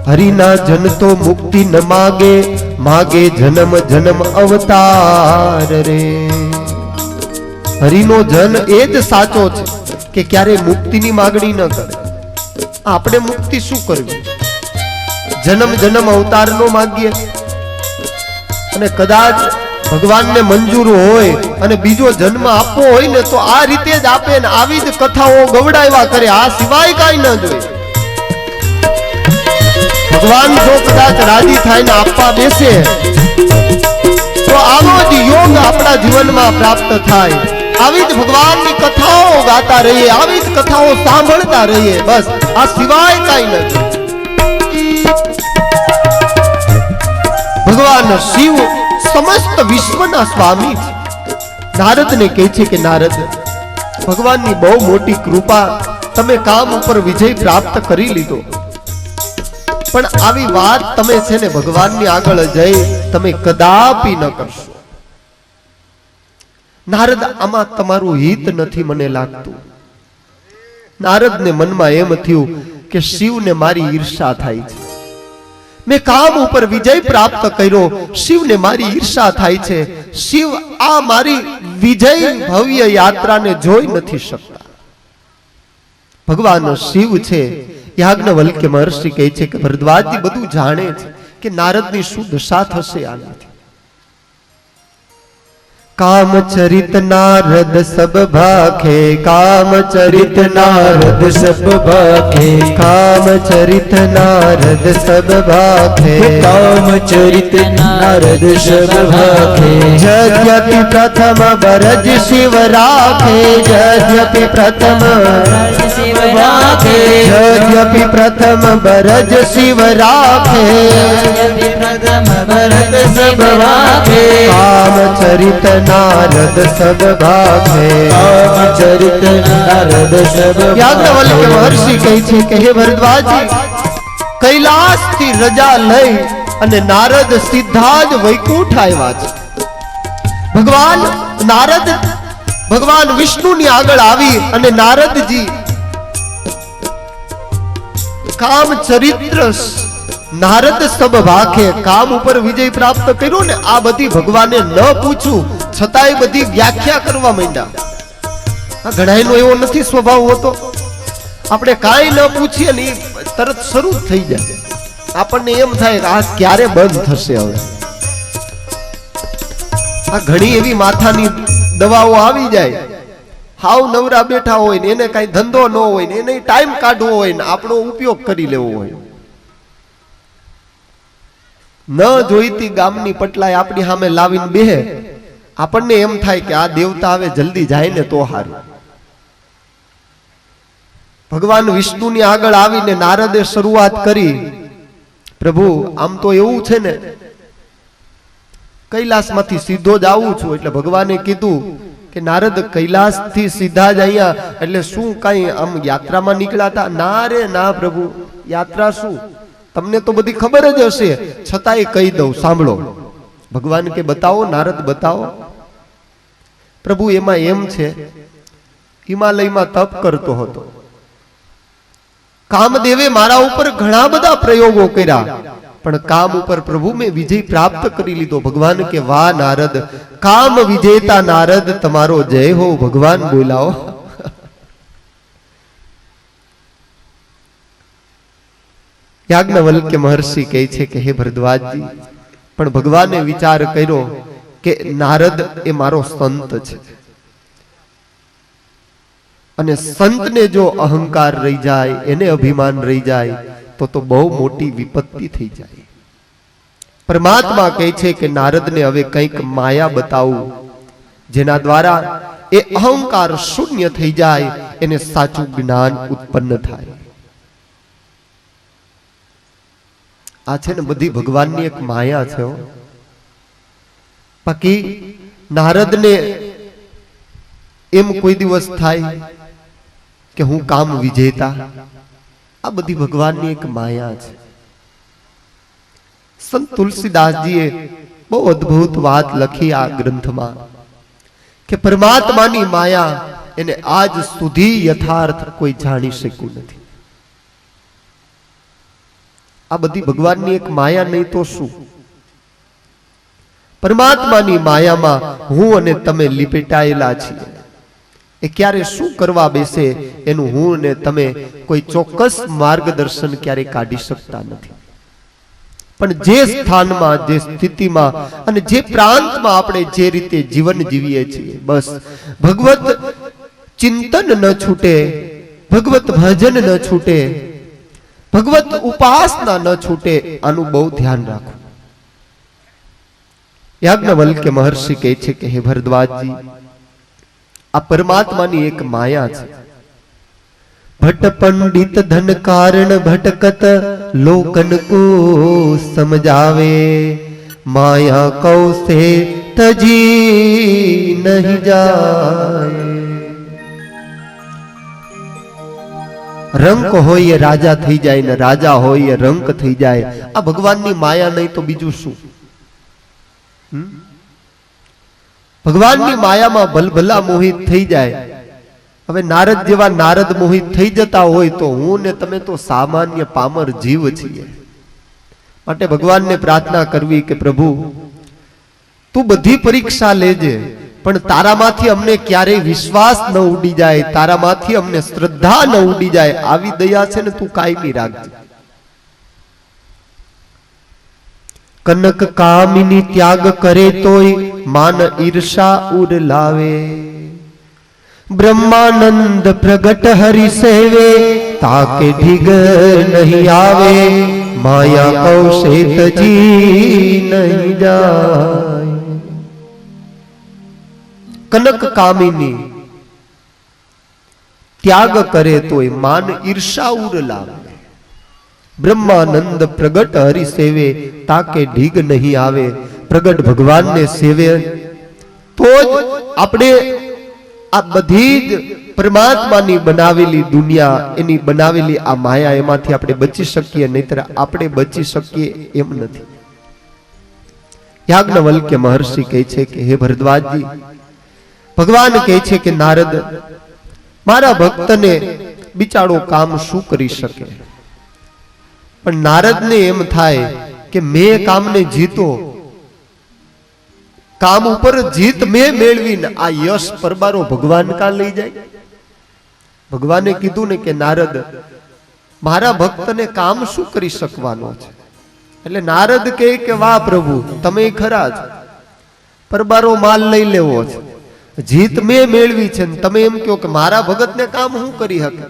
S1: હરિના જન તો મુક્તિ ન માગે, માગે જન્મ જન્મ અવતાર રે. હરિનો જન એ જ સાચો છે કે ક્યારે મુક્તિની માગણી ન કરે. આપણે મુક્તિ શું કરવી? જન્મ જન્મ અવતારનો માગીએ અને કદાચ ભગવાનને મંજૂર હોય અને બીજો જન્મ આપવો હોય ને તો આ રીતે જ આપે ને આવી જ કથાઓ ગવડાવ્યા કરે. આ સિવાય કાંઈ ન જોઈએ. ભગવાન જો કદાચ રાજી થાય ને આપવા બેસે તો આવો જ યોગ આપણા જીવનમાં પ્રાપ્ત થાય. આવી જ ભગવાનની કથાઓ ગાતા રહીએ, આવી જ કથાઓ સાંભળતા રહીએ. બસ આ સિવાય કાંઈ ન જોઈએ. ભગવાન શિવ સમસ્ત વિશ્વના સ્વામી છે. નારદને કહે છે કે નારદ ભગવાનની બહુ મોટી કૃપા, તમે કામ ઉપર વિજય પ્રાપ્ત કરી લીધો, પણ આવી વાત તમે છે ને ભગવાનની આગળ જઈ તમે કદાપી ન કરશો. નારદ આમાં તમારું હિત નથી મને લાગતું. નારદને મનમાં એમ થયું કે શિવને મારી ઈર્ષા થાય છે. મેં કામ ઉપર વિજય પ્રાપ્ત કર્યો, શિવને મારી ઈર્ષા થાય છે. શિવ આ મારી વિજય ભવ્ય યાત્રાને જોઈ નથી શકતા. ભગવાન શિવ છે. યાજ્ઞવલ્ક્ય મહર્ષિ કહે છે કે ભરદ્વાજજી બધું જાણે છે કે નારદની શું દશા થશે આનાથી. કામ ચરિત નારદ સબ ભાખે, કામ ચરિત નારદ સબ ભાખે, કામ ચરિત નારદ સબ ભાખે,
S2: કામ ચરિત નારદ સબ ભાખે.
S1: यद्यपि प्रथम बरज शिव राखे, यद्यपि प्रथम
S2: શિવ રાખે,
S1: यद्यपि प्रथम बरज शिव राखे,
S2: પ્રથમ ભરત સબ રાખે.
S1: काम चरित नारद सब भाखे.
S2: કામ ચરિત નારદ સબ
S1: યાજ્ઞવલ્ક્ય મહર્ષિ કહે છે કે હે ભરદ્વાજી, કૈલાસથી રજા લઈ અને નારદ સીધા જ વૈકુંઠ આવ્યા છે. ભગવાન નારદ ભગવાન વિષ્ણુની આગળ આવી અને નારદજી કામ ચરિત્ર નારદ સબ ભાખે, કામ ઉપર વિજય પ્રાપ્ત કર્યો ને આ બધી ભગવાને ન પૂછ્યું છતાંય બધી વ્યાખ્યા કરવા માંડ્યા. ઘણાયનો એવો નથી સ્વભાવ હોતો, આપણે કાંઈ ન પૂછીએ ને તરત શરૂ થઈ જાય. આપણને એમ થાય કે આ ક્યારે બંધ થશે. હવે આ ઘણી એવી માથાની દવાઓ આવી જાય, હાવ નવરા બેઠા હોય ને એને કઈ ધંધો ન હોય ને એને ટાઈમ કાઢવો હોય ને આપણો ઉપયોગ કરી લેવો હોય. ન જોઈતી ગામની પટલાય આપણી સામે લાવીને બેહે, આપણને એમ થાય કે આ દેવતા હવે જલ્દી જાય ને તો સારું. ભગવાન વિષ્ણુની આગળ આવીને નારદે શરૂઆત કરી, પ્રભુ આમ તો એવું છે ને કૈલાસમાંથી સીધો જ આવું છું. એટલે ભગવાને કીધું કે નારદ કૈલાસથી સીધા જ અહીંયા એટલે શું કઈ આમ યાત્રામાં નીકળ્યા હતા? ના રે ના પ્રભુ, યાત્રા શું, તમને તો બધી ખબર જ હશે, છતાંય કહી દઉં સાંભળો. ભગવાન કે બતાવો નારદ બતાવો. પ્રભુ એમાં એમ છે, હિમાલયમાં તપ કરતો હતો, કામદેવે મારા ઉપર ઘણા બધા પ્રયોગો કર્યા, પણ કામ ઉપર પ્રભુ મેં વિજય પ્રાપ્ત કરી લીધો. ભગવાન કે વાહ નારદ, કામ વિજેતા નારદ, તમારો જય હો. ભગવાન બોલાવો. યાજ્ઞવલ્ક્ય મહર્ષિ કહે છે કે હે ભરદ્વાજજી, પણ ભગવાને વિચાર કર્યો કે નારદ એ મારો સંત છે, અને સંતને જો અહંકાર રહી જાય, એને અભિમાન રહી જાય તો બહુ મોટી વિપત્તિ થઈ જાય. પરમાત્મા કહે છે કે નારદને હવે કંઈક માયા બતાવું, જેના દ્વારા એ અહંકાર શૂન્ય થઈ જાય, એને સાચું જ્ઞાન ઉત્પન્ન થાય. આ છે ને બધી ભગવાનની એક માયા છે. બાકી નારદને એમ કોઈ દિવસ થાય કે હું કામ વિજેતા? આ બધી ભગવાનની એક માયા છે. સંત તુલસીદાસજીએ બહુ અદ્ભુત વાત લખી આ ગ્રંથમાં કે પરમાત્માની માયા એને આજ સુધી યથાર્થ કોઈ જાણી શક્યું નથી. આ બધી ભગવાનની એક માયા નહીં તો શું? પરમાત્માની માયામાં હું અને તમે લીપેટાયેલા છીએ. એ ક્યારે શું કરવા બેસે એનું હું અને તમે કોઈ ચોક્કસ માર્ગદર્શન ક્યારે કાઢી શકતા નથી. પણ જે સ્થાનમાં, જે સ્થિતિમાં અને જે પ્રાંતમાં આપણે જે રીતે જીવન જીવીએ છીએ, બસ ભગવત ચિંતન ન છૂટે, ભગવત ભજન ન છૂટે, ભગવત ઉપાસના ન છૂટે, આનું બહુ ધ્યાન રાખો. યાજ્ઞવલ્ક્ય મહર્ષિ કહે છે કે હે ભરદ્વાજજી, આ પરમાત્માની એક માયા છે. ભટ્ટ પંડિત ધન કારણ ભટકત લોકન કો સમજાવે, માયા કૌસે તજી નહીં જાય. રંક હોય એ રાજા થઈ જાય ને રાજા હોય એ રંક થઈ જાય. આ ભગવાનની માયા નહીં તો બીજું શું? ભગવાનની માયામાં ભલભલા મોહિત થઈ જાય. હવે નારદ જેવા નારદ મોહિત થઈ જતા હોય તો હું ને તમે તો સામાન્ય પામર જીવ છીએ. માટે ભગવાનને પ્રાર્થના કરવી કે પ્રભુ તું બધી પરીક્ષા લેજે, પણ તારામાંથી અમને ક્યારેય વિશ્વાસ ન ઉડી જાય, તારામાંથી અમને શ્રદ્ધા ન ઉડી જાય, આવી દયા છે ને તું કાયમી રાખજે. કનક કામિની ત્યાગ કરે તોય માન ઈર્ષા ઉર લાવે, બ્રહ્માનંદ પ્રગટ હરિ સેવે, તાકે ઢીગ નહીં આવે, માયા કૌશે તજી નહીં જાય. કનક કામિની ત્યાગ કરે તોય માન ઈર્ષા ઉર લાવે, બ્રહ્માનંદ પ્રગટ હરિ સેવે, તાકે ઢીગ નહીં આવે. પ્રગટ ભગવાનને સેવે તો જ આપણે આ બધી જ પરમાત્માની બનાવેલી દુનિયા, એની બનાવેલી આ માયા, એમાંથી આપણે બચી શકીએ, નહીતર આપણે બચી શકીએ એમ નથી. યાજ્ઞવલ્ક્ય મહર્ષિ કહે છે કે હે ભરદ્વાજજી, ભગવાન કહે છે કે નારદ, મારા ભક્તને બિચારો કામ શું કરી શકે? પણ નારદને એમ થાય કે મેં કામને જીતો, કામ ઉપર જીત મેં મેળવીને આ યશ પરબારો ભગવાન કા લઈ જાય? ભગવાને કીધું ને કે નારદ, મારા ભક્તને કામ શું કરી શકવાનો છે? એટલે નારદ કહે કે વાહ પ્રભુ, તમે ખરા જ, પરબારો માલ લઈ લેવો છે, જીત મેં મેળવી છે, તમે એમ કહો કે મારા ભગતને કામ શું કરી શકે?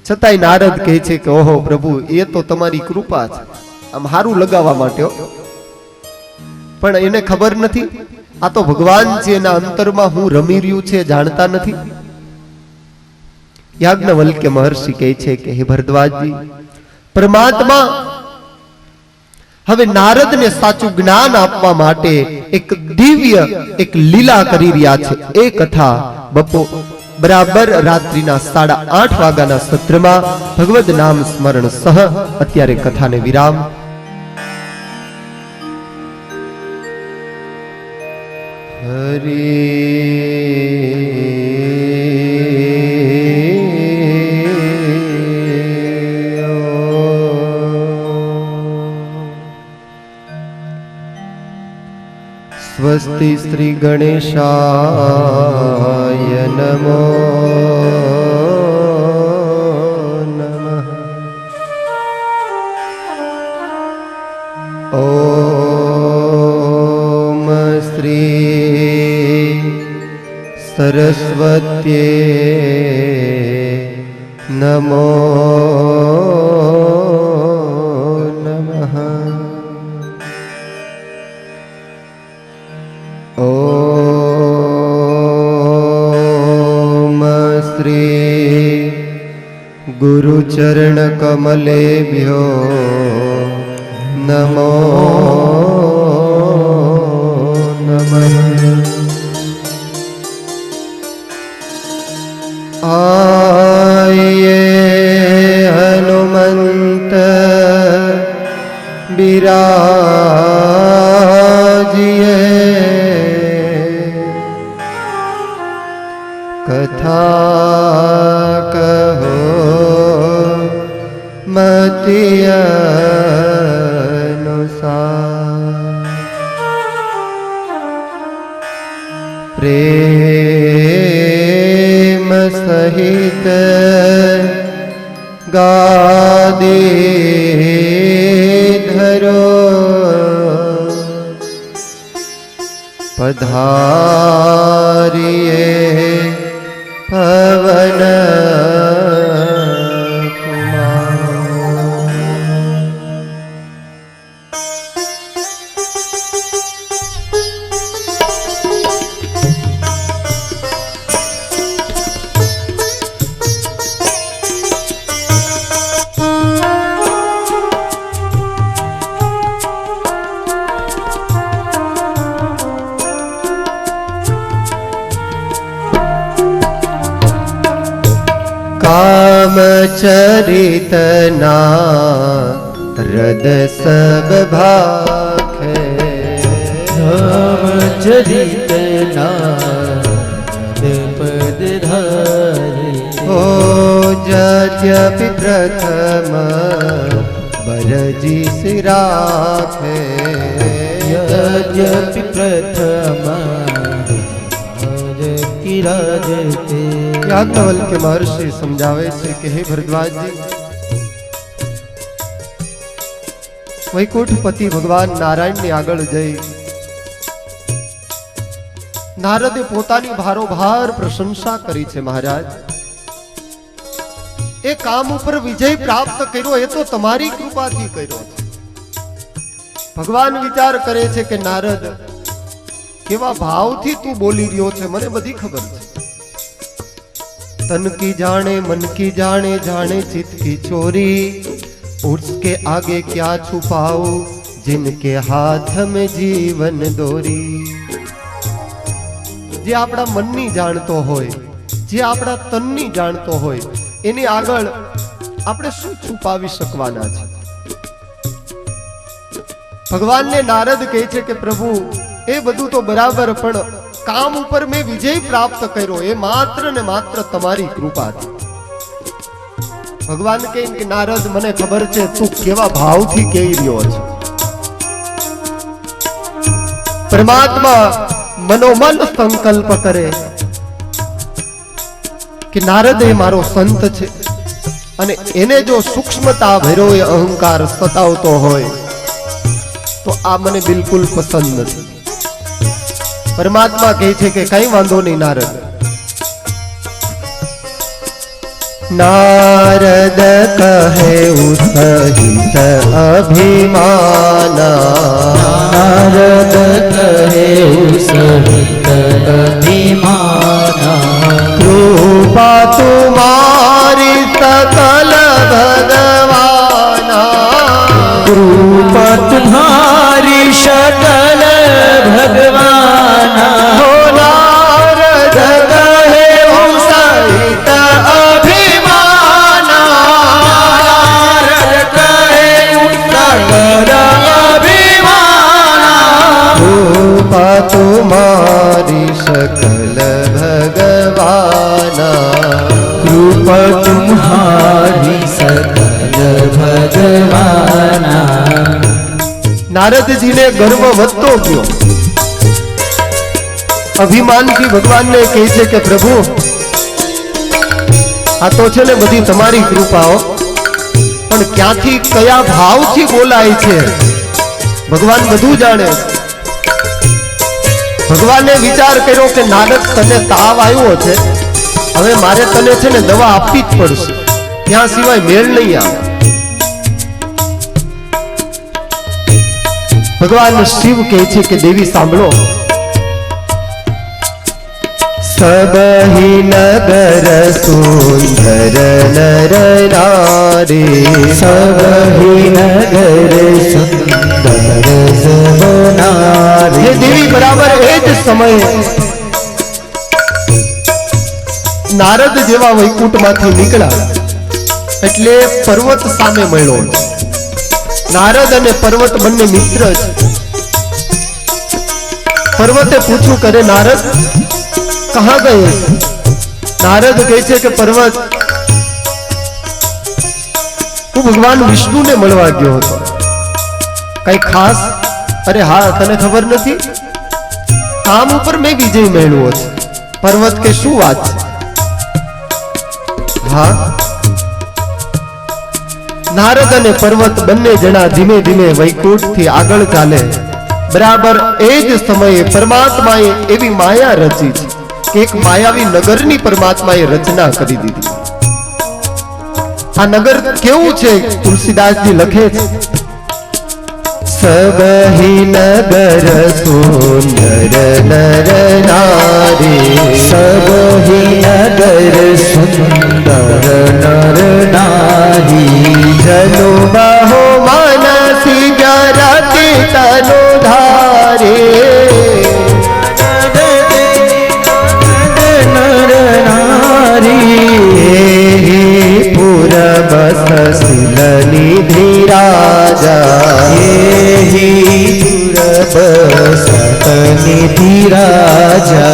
S1: છતાંય નારદ કહે છે કે ઓહો પ્રભુ, એ તો તમારી કૃપા છે, આમ હારું લગાવવા માટે. પણ એને ખબર નથી આ તો ભગવાન છે, એના અંતરમાં હું રમી રહ્યું છે જાણતા નથી. યાજ્ઞવલ્ક્ય મહર્ષિ કહે છે કે હે ભરદ્વાજજી, પરમાત્મા હવે નારદને સાચું જ્ઞાન આપવા માટે એક દિવ્ય એક લીલા કરી રહ્યા છે. એ કથા બરાબર રાત્રિના 8:30 વાગ્યાના સત્રમાં ભગવદ નામ સ્મરણ સહ અત્યારે કથાને વિરામ. હરે स्वस्ति श्री गणेशाय नमो नमः। ओम श्री सरस्वत्ये नमो नमः। ओम श्री गुरुचरण कमलेभ्यो नमो नमः। आइए हनुमंत बिराजिए, कथा कहो मति अनुसार। प्रेम सहित गादे धरो, पधारिए पवन कुमार। काम चरित नारद सब भाखे,
S2: राम चरित नारद पद धारे।
S1: ओ यद्यपि प्रथम बरजी सिराखे,
S2: यद्यपि प्रथम राजते।
S1: याज्ञवल्क्य महर्षि समझावे छे कि हे भरद्वाज जी, वैकुंठपति भगवान नारायण ने आगळ जई नारदे पोतानी भारोभार प्रशंसा करी छे। महाराज, ए काम ऊपर विजय प्राप्त कर्यो ए तो तमारी कृपाथी कर्यो छे। भगवान विचार करे छे कि नारद केवा भावथी तू बोली रह्यो छे, मने बधी खबर छे। तन की जाने मन की जाने, जाने चित की चोरी, उसके आगे क्या छुपाऊं जिनके हाथ में जीवन दोरी। जे आपड़ा मन नी जानतो होय, जे आपड़ा तन नी जानतो होय, एनी आगळ आपणे शुं छुपावी शकवाना छे। भगवान ने नारद कहे छे कि प्रभु ए बधुं तो बराबर, पण काम ऊपर में विजय प्राप्त कर्यो ए मात्र ने मात्र तमारी कृपा थी। भगवान कहे कि नारद मने खबर छे तू केवा भावथी कही रह्यो छे। परमात्मा मनोमन संकल्प करे कि नारद ए मारो संत छे अने एने जो सूक्ष्मता भर्यो ए अहंकार सतावतो होय तो आ मने बिल्कुल पसंद नथी। परमात्मा कहे छे कि कई वांधो नहीं नारद। नारद कहे सहित अभिमाना,
S2: नारद कहे सहित अभिमाना।
S1: कृपा तुम्हारी सकल भगवाना,
S2: कृपा तुम्हारी सकल भगवाना।
S1: हो नारद कहे सहित अभिमाना,
S2: नारद कहे सकल अभिमाना।
S1: कृपा तुम्हारी सकल भगवाना,
S2: कृपा तुम्हारी सकल भगवाना।
S1: नारद जी ने गर्व વધતો ગયો અભિમાનથી ભગવાનને કહે છે કે પ્રભુ આ તો છે ને બધી તમારી કૃપાઓ, પણ ક્યાંથી કયા ભાવથી બોલાય છે ભગવાન બધું જાણે. ભગવાને વિચાર કર્યો કે નારદ તને તાવ આવ્યો છે, હવે મારે તને છે ને દવા આપવી જ પડશે, ત્યાં સિવાય મેળ નહીં આવે. ભગવાન શિવ કહે છે કે દેવી સાંભળો,
S2: सबहि नगर सुंदर नर नारी, सबहि नगर सुंदर सब नारी.
S1: हे देवी बराबर એ જ સમયે નારદ જેવા વૈકુંઠમાંથી નીકળ્યા એટલે પર્વત સામે મળ્યો. નારદ અને પર્વત બંને મિત્ર છે. પર્વતે પૂછ્યું કરે નારદ कहां गए? नारद કહે છે કે પર્વત હું ભગવાન વિષ્ણુને મળવા ગયો હતો. કઈ ખાસ? અરે હા, તને ખબર નથી? કામ ઉપર મેં વિજય મેળવ્યો છે. પર્વત કે શું વાત છે? હા. નારદ અને પર્વત બંને જણા ધીમે ધીમે વૈકુંઠથી આગળ ચાલે. બરાબર એ જ સમયે પરમાત્માએ એવી માયા રચી છે કે એક માયાવી નગરની પરમાત્માએ રચના કરી દીધી. આ નગર કેવું છે? તુલસીદાસજી લખે છે,
S2: सबहि नगर सुंदर नर नारी, सबहि नगर सुंदर नर नारी.
S1: जनु बहु मानसी जरति तनु धारे,
S2: बसशिल निधि राजा, बसत निधि राजा.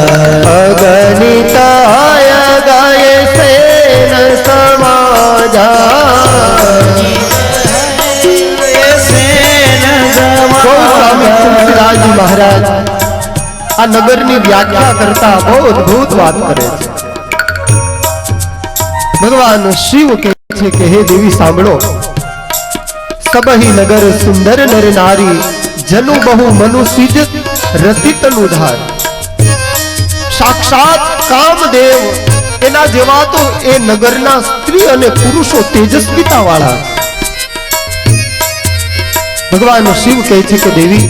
S1: अगणित आय गए सेन समाजा. તુલસીદાસજી મહારાજ આ નગરની વ્યાખ્યા કરતા બહુ અદ્ભુત વાત કરે છે. ભગવાન શિવ કહે છે કે હે દેવી સાંભળો, सबहि नगर सुंदर नर नारी, जनु बहु मनुसिज रति तनु धार. साक्षात कामदेव एना जेवा तो ए नगરના સ્ત્રી અને પુરુષો તેજસ્વીતા વાળા. ભગવાન શિવ કહે છે કે દેવી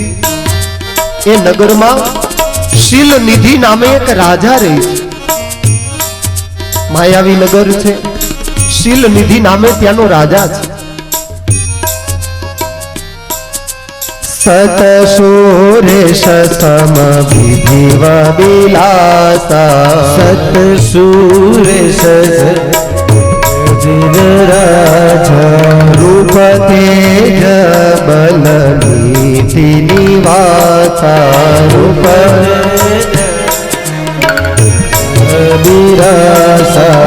S1: એ નગરમાં શીલ નિધિ નામે એક રાજા રહે છે. માયાવી નગર છે, શીલ નિધિ નામે ત્યાંનો રાજા છે.
S2: सत सूरेश सम विधिव विलासा, सत सूरेश राजा. रूप तेज बल नीति निवासा, रूप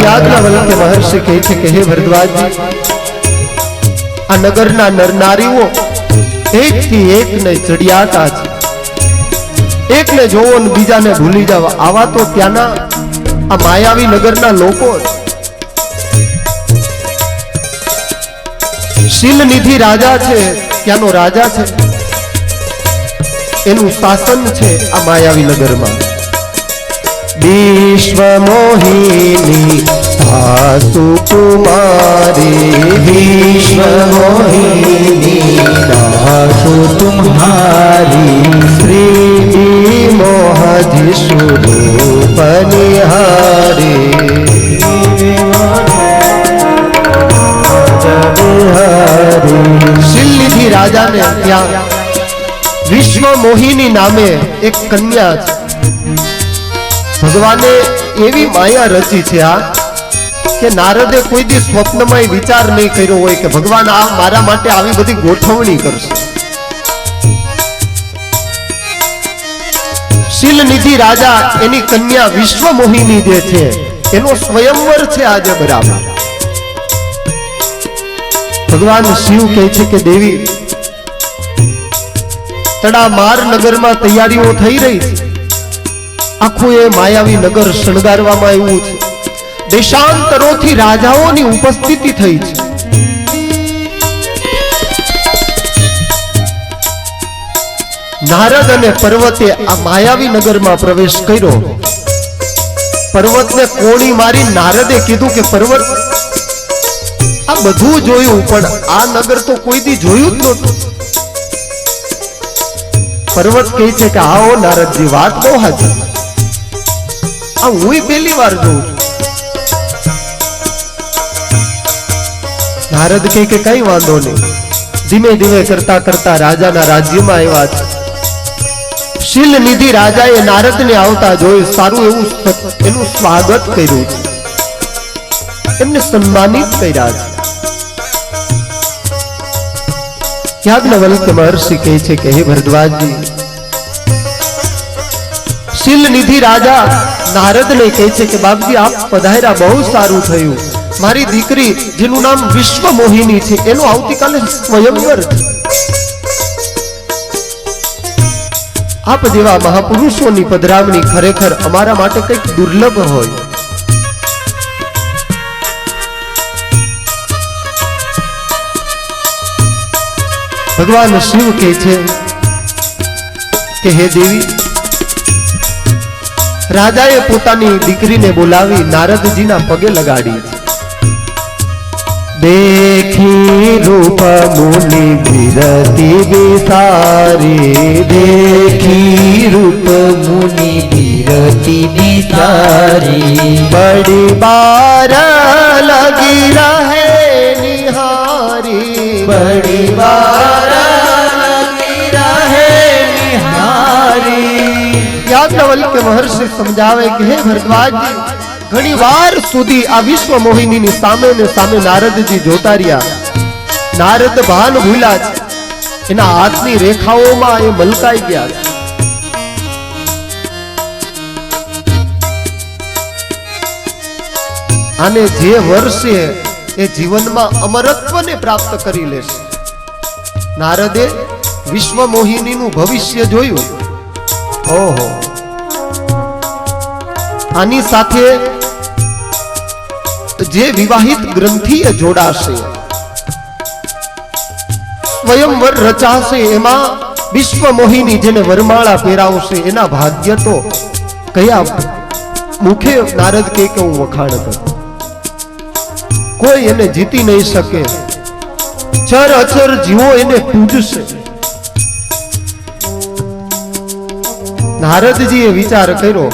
S1: યાજ્ઞવલ્ક્ય મહર્ષિ કહે છે કે હે ભરદ્વાજજી, આ નગરના નર નારીઓ એક થી એક ને ચડિયાતા છે. એકને જોવો ને બીજાને ભૂલી જાવ, આવા તો ત્યાંના આ માયાવી નગરના લોકો. શીલનિધિ રાજા છે, ત્યાંનો રાજા છે, એનું શાસન છે આ માયાવી નગરમાં.
S2: विश्व मोहिनी सासु कुमारी, विश्व मोहिनी सासु तुम्हारी.
S1: श्री मोहधि स्वरूप निहारी. શીલનિધિ રાજાને ત્યાં વિશ્વ મોહિની નામે એક કન્યા છે. ભગવાને એવી માયા રચી છે આ કે નારદે કોઈ દી સ્વપ્નમાં વિચાર નહીં કર્યો હોય કે ભગવાન આ મારા માટે આવી બધી ગોઠવણી કરશે. શીલનિધિ રાજા એની કન્યા વિશ્વ મોહિની જે છે એનો સ્વયંવર છે આજે બરાબર. ભગવાન શિવ કહે છે કે દેવી તડામાર નગરમાં તૈયારીઓ થઈ રહી છે. આખું એ માયાવી નગર શણગારવામાં આવ્યું છે. દેશાંતરોથી રાજાઓની ઉપસ્થિતિ થઈ છે. નારદ અને પર્વતે આ માયાવી નગરમાં પ્રવેશ કર્યો. પર્વતને કોણી મારી નારદે કીધું કે પર્વત, આ બધું જોયું પણ આ નગર તો કોઈ દી જોયું જ નહોતું. પર્વત કહે છે કે આવો નારદજી, વાત બહુ હાચી, આ હું પહેલી વાર જોઉં છું. નારદ કહે કે કઈ વાંધો નહીં. ધીમે ધીમે કરતા કરતા રાજાના રાજ્યમાં આવ્યા છે. શીલ નિધિ રાજાએ નારદને આવતા જોઈ સારું એવું એનું સ્વાગત કર્યું છે, એમને સન્માનિત કર્યા છે. યાજ્ઞવલ્ક્ય મહર્ષિ કહે છે કે હે ભરદ્વાજજી, શીલ નિધિ રાજા નારદને કહે છે કે બાપજી આપ પધાર્યા, બહુ સારું થયું. મારી દીકરી જેનું નામ વિશ્વ મોહિની છે એનું આવતીકાલે સ્વયંવર છે. આપ જેવા મહાપુરુષોની પધરામણી ખરેખર અમારા માટે કંઈક દુર્લભ હોય. ભગવાન શિવ કહે છે કે હે દેવી, રાજાએ પોતાની દીકરીને બોલાવી નારદજીના પગે લગાડી. देखी रूप मुनि विरति विसारी,
S2: देखी रूप मुनि विरति विसारी,
S1: बड़ी बार लगी रहे निहारी,
S2: बड़ी बार लगी रहे निहारी.
S1: યાજ્ઞવલ્ક્ય મહર્ષિ સમજાવે કે હે ભરદ્વાજજી, ઘણી વાર સુધી આ વિશ્વ મોહિનીની સામે ને સામે નારદજી જોતા રહ્યા. નારદ ભાન ભૂલ્યા છે, એના હાથની રેખાઓમાં એ મલકાઈ ગયા છે. આને જે વર્ષે એ જીવનમાં અમરત્વને પ્રાપ્ત કરી લેશે. નારદે વિશ્વ મોહિનીનું ભવિષ્ય જોયું. ઓહો, આની સાથે જે વિવાહિત ગ્રંથિએ જોડાશે, સ્વયંવર રચાશે, એમાં વિશ્વ મોહિની જેને વરમાળા પહેરાવશે એના ભાગ્ય તો કયા મુખે નારદ કે હું વખાણ કરું. કોઈ એને જીતી નહીં શકે. ચર અચર જીવો એને પૂજશે. નારદજીએ વિચાર કર્યો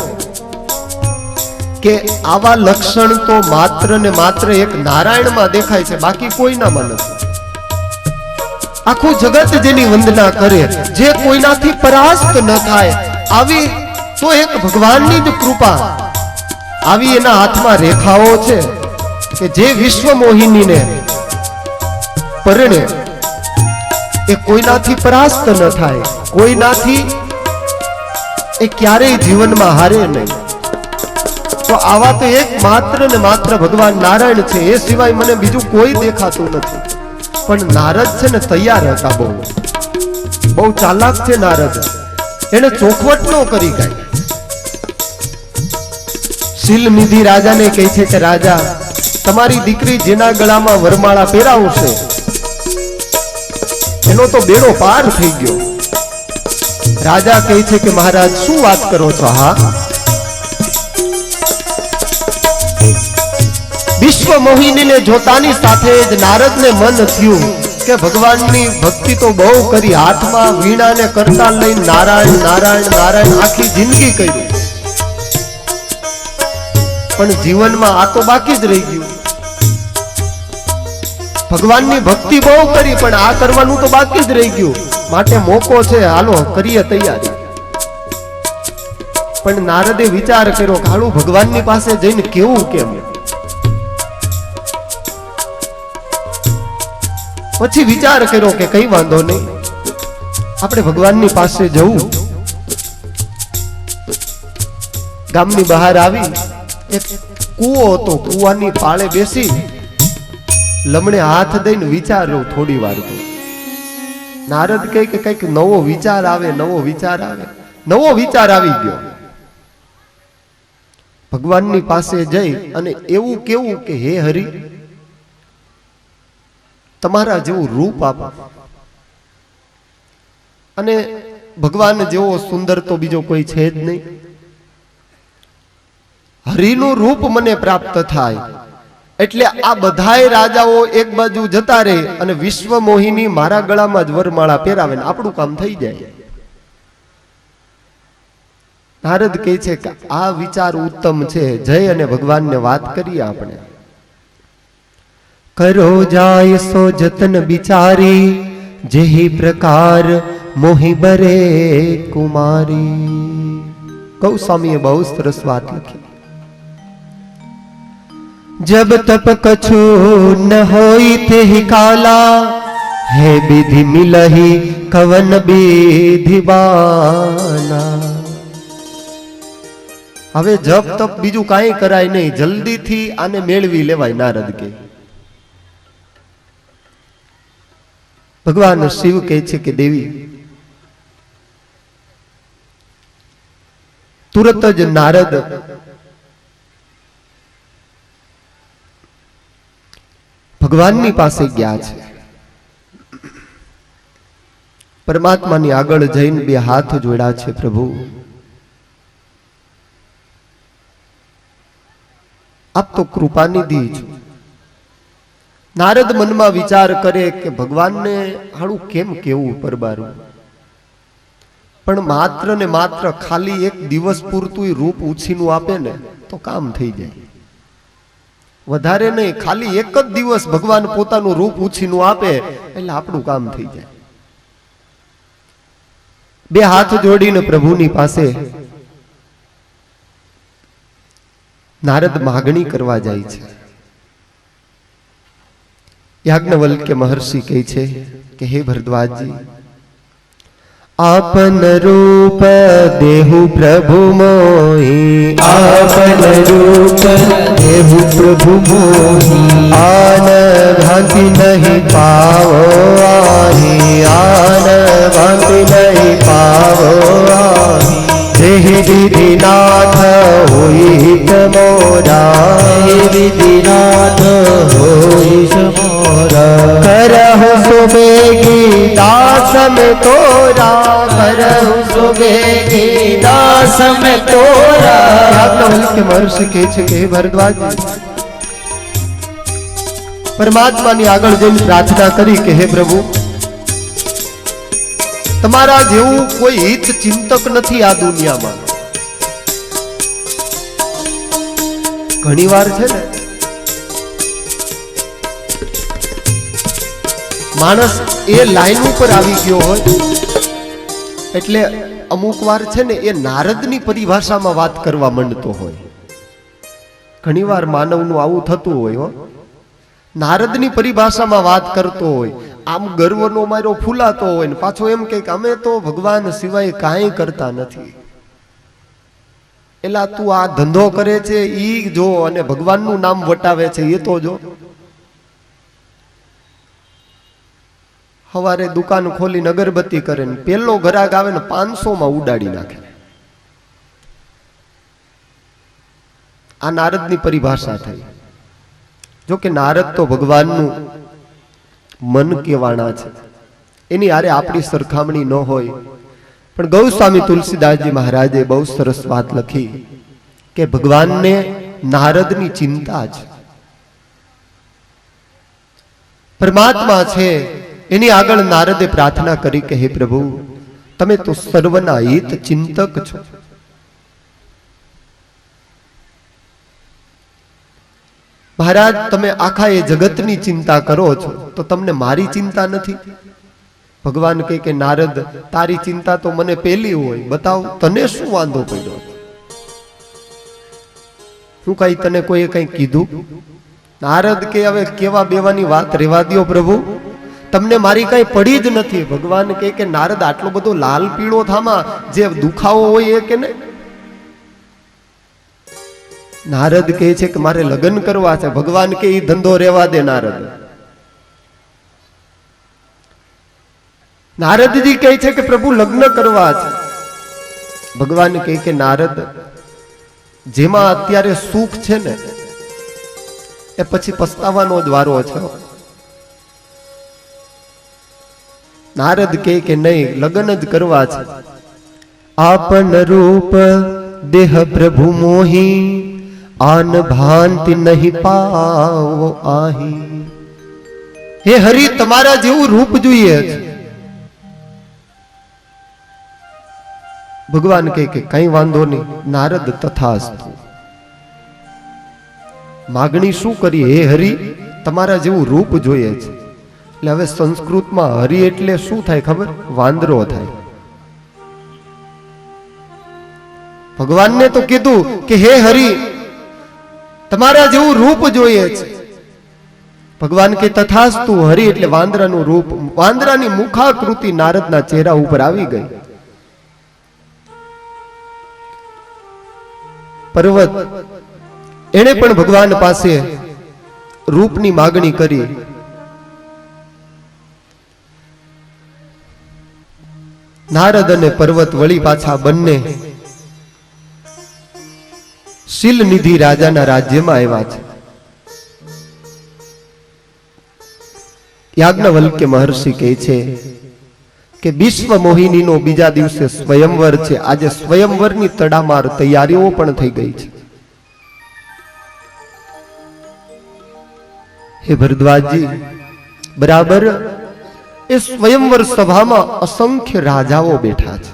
S1: કે આવા લક્ષણ તો માત્ર ને માત્ર એક નારાયણમાં દેખાય છે, બાકી કોઈનામાં નથી. આખું જગત જેની વંદના કરે, જે કોઈનાથી પરાસ્ત ન થાય, આવી તો એક ભગવાનની જ કૃપા. આવી એના હાથમાં રેખાઓ છે કે જે વિશ્વ મોહિનીને પરણે એ કોઈનાથી પરાસ્ત ન થાય, કોઈનાથી એ ક્યારેય જીવનમાં હારે નહીં. તો આવા તો એક માત્ર ને માત્ર ભગવાન નારાયણ છે, એ સિવાય મને બીજું કોઈ દેખાતું નથી. પણ નારદ છે ને તૈયાર હતા, બહુ ચાલાક છે નારદ. એને ચોખવટ ન કરી ગઈ. શીલ નિધિ રાજાને કહે છે કે રાજા, તમારી દીકરી જેના ગળામાં વરમાળા પહેરાવશે એનો તો બેડો પાર થઈ ગયો. રાજા કહે છે કે મહારાજ શું વાત કરો છો? હા, વિશ્વ મોહિનીને જોતાની સાથે જ નારદને મન થયું કે ભગવાનની ભક્તિ તો બહુ કરી, હાથમાં વીણાને કરતાલ લઈને નારાયણ નારાયણ નારાયણ આખી જિંદગી કર્યું, પણ જીવનમાં આ તો બાકી જ રહી ગયું. ભગવાનની ભક્તિ બહુ કરી પણ આ કરવાનું તો બાકી જ રહી ગયું. માટે મોકો છે, હાલો કરીએ તૈયારી. પણ નારદે વિચાર કર્યો કે હાલું ભગવાનની પાસે જઈને કેવું કેમ. પછી વિચાર કર્યો કે કઈ વાંધો નહીં, આપણે ભગવાનની પાસે જવું. ગામની બહાર આવી એક કૂવો હતો, કૂવાની પાળે બેસી લમણે હાથ દઈને વિચાર્યો થોડી વાર. તો નારદ કહે કે કઈક નવો વિચાર આવે, નવો વિચાર આવે. નવો વિચાર આવી ગયો. ભગવાનની પાસે જઈ અને એવું કેવું કે હે હરિ, તમારા જેવું રૂપ આપો. અને ભગવાન જેવો સુંદર તો બીજો કોઈ છે જ નહીં. હરિનું રૂપ મને પ્રાપ્ત થાય એટલે આ બધાય રાજાઓ એક બાજુ જતા રહે અને વિશ્વ મોહિની મારા ગળામાં જ વરમાળા પહેરાવે ને આપણું કામ થઈ જાય. નારદ કહે છે કે આ વિચાર ઉત્તમ છે. જય અને ભગવાનને વાત કરીએ આપણે. કરો જાય સો જતન બિચારી, જેહી પ્રકાર મોહી બરે કુમારી. ગૌસ્વામીએ બહુ સરસ વાત લખી. जब तप कछु न होई ते काला, हे विधि मिलही कवन विधि बाला. હવે જપ તપ બીજું કાંઈ કરાય નહીં, જલ્દીથી આને મેળવી લેવાય. નારદ કે ભગવાન શિવ કહે છે કે દેવી, તુરત જ નારદ ભગવાનની પાસે ગયા છે. પરમાત્માની આગળ જઈને બે હાથ જોડ્યા છે. પ્રભુ, આપ તો કૃપાનિધિ છો. નારદ મનમાં વિચાર કરે કે ભગવાનને હાડું કેમ કેવું પરબારું, પણ માત્ર ને માત્ર ખાલી એક દિવસ પૂરતું રૂપ ઉછીનું આપે ને તો કામ થઈ જાય. વધારે નહીં, ખાલી એક જ દિવસ ભગવાન પોતાનું રૂપ ઉછીનું આપે એટલે આપણું કામ થઈ જાય. બે હાથ જોડીને પ્રભુની પાસે નારદ માગણી કરવા જાય છે. યાજ્ઞવલ્ક્ય મહર્ષિ કહે છે કે હે ભરદ્વાજજી, આપન રૂપ દેહુ પ્રભુ મોહી,
S2: આપન રૂપ દેહુ પ્રભુ મોહી,
S1: આન ભાંતિ નહીં પાવો આહી, આન ભાંતિ નહીં પાવો આહી. જેહી વિધિનાથ હોઈ હિત મોરા,
S2: વિધિનાથ હોઈ સમોરા.
S1: કરહુ સુબેગી દાસ में तोरा, करहु सुबेगी दास में तोरा. યાજ્ઞવલ્ક્ય મહર્ષિ કહે છે કે હે ભરદ્વાજ, પરમાત્માની આગળ જઈને પ્રાર્થના કરી કે હે પ્રભુ, તમારા જેવું કોઈ હિત ચિંતક નથી આ દુનિયામાં. ઘણીવાર છે ને માણસ એ લાઈન ઉપર આવી ગયો હોય એટલે અમુક વાર છે ને એ નારદની પરિભાષામાં વાત કરવા માંડતો હોય. ઘણીવાર માનવનું આવું થતું હોય હો. નારદની પરિભાષામાં વાત કરતો હોય, આમ ગર્વનો મારો ફૂલાતો હોય ને પાછો એમ કે અમે તો ભગવાન સિવાય કાંઈ કરતા નથી. એલા તું આ ધંધો કરે છે ઈ જો, અને ભગવાનનું નામ વટાવે છે એ તો જો. સવારે દુકાન ખોલીને અગરબત્તી કરે ને પેલો ગ્રાહક આવે ને 500 માં ઉડાડી નાખે. આ નારદની પરિભાષા થઈ. જો કે નારદ તો ભગવાનનું મન કેવાણા છે, એની હારે આપણી સરખામણી ન હોય. પણ ગૌસ્વામી તુલસીદાસજી મહારાજે બહુ સરસ વાત લખી કે ભગવાનને નારદની ચિંતા છે. પરમાત્મા છે એની આગળ નારદે પ્રાર્થના કરી કે હે પ્રભુ, તમે તો સર્વના હિત ચિંતક છો. મહારાજ, તમે આખા એ જગતની ચિંતા કરો છો તો તમને મારી ચિંતા નથી? ભગવાન કહે કે નારદ, તારી ચિંતા તો મને પેલી હોય, બતાવ તને શું વાંધો પડ્યો? શું કઈ તને કોઈએ કઈ કીધું? નારદ કે હવે કેવા બેવાની વાત રહેવા દો પ્રભુ, તમને મારી કઈ પડી જ નથી. ભગવાન કહે કે નારદ, આટલો બધો લાલ પીળો થામા જે દુખાવો હોય એ કે ને. નારદ કહે છે કે મારે લગ્ન કરવા છે. ભગવાન કે એ ધંધો રહેવા દે નારદ. નારદજી કહે છે કે પ્રભુ લગ્ન કરવા છે. ભગવાન કહે કે નારદ, જેમાં અત્યારે સુખ છે ને એ પછી પસ્તાવાનો જ વારો છે. નારદ કહે કે નહીં, લગ્ન જ કરવા છે. આપન રૂપ દેહ પ્રભુ મોહી, આન ભાંતિ નહીં પાવો આહી. હે હરિ, તમારા જેવું રૂપ જોઈએ છે. ભગવાન કહે કે કઈ વાંધો નહીં. નારદ તથાસ્તુ. માગણી શું કરી? હે હરિ, તમારા જેવું રૂપ જોઈએ છે. એટલે હવે સંસ્કૃતમાં હરિ એટલે શું થાય ખબર? વાંદરો થાય. ભગવાનને તો કીધું કે હે હરિ, તમારા જેવું રૂપ જોઈએ છે. ભગવાન કે તથાસ્તુ. હરિ એટલે વાંદરાનું રૂપ, વાંદરાની મુખાકૃતિ નારદના ચહેરા ઉપર આવી ગઈ. પર્વત એણે પણ ભગવાન પાસે રૂપની માગણી કરી. નારદ અને પર્વત વળી પાછા બંને શીલનિધિ રાજાના રાજ્યમાં આવ્યા છે. યાજ્ઞવલ્ક્ય મહર્ષિ કહે છે કે વિશ્વ મોહિનીનો બીજા દિવસે સ્વયંવર છે. આજે સ્વયંવરની તડામાર તૈયારીઓ પણ થઈ ગઈ છે. હે ભરદ્વાજજી, બરાબર એ સ્વયંવર સભામાં અસંખ્ય રાજાઓ બેઠા છે.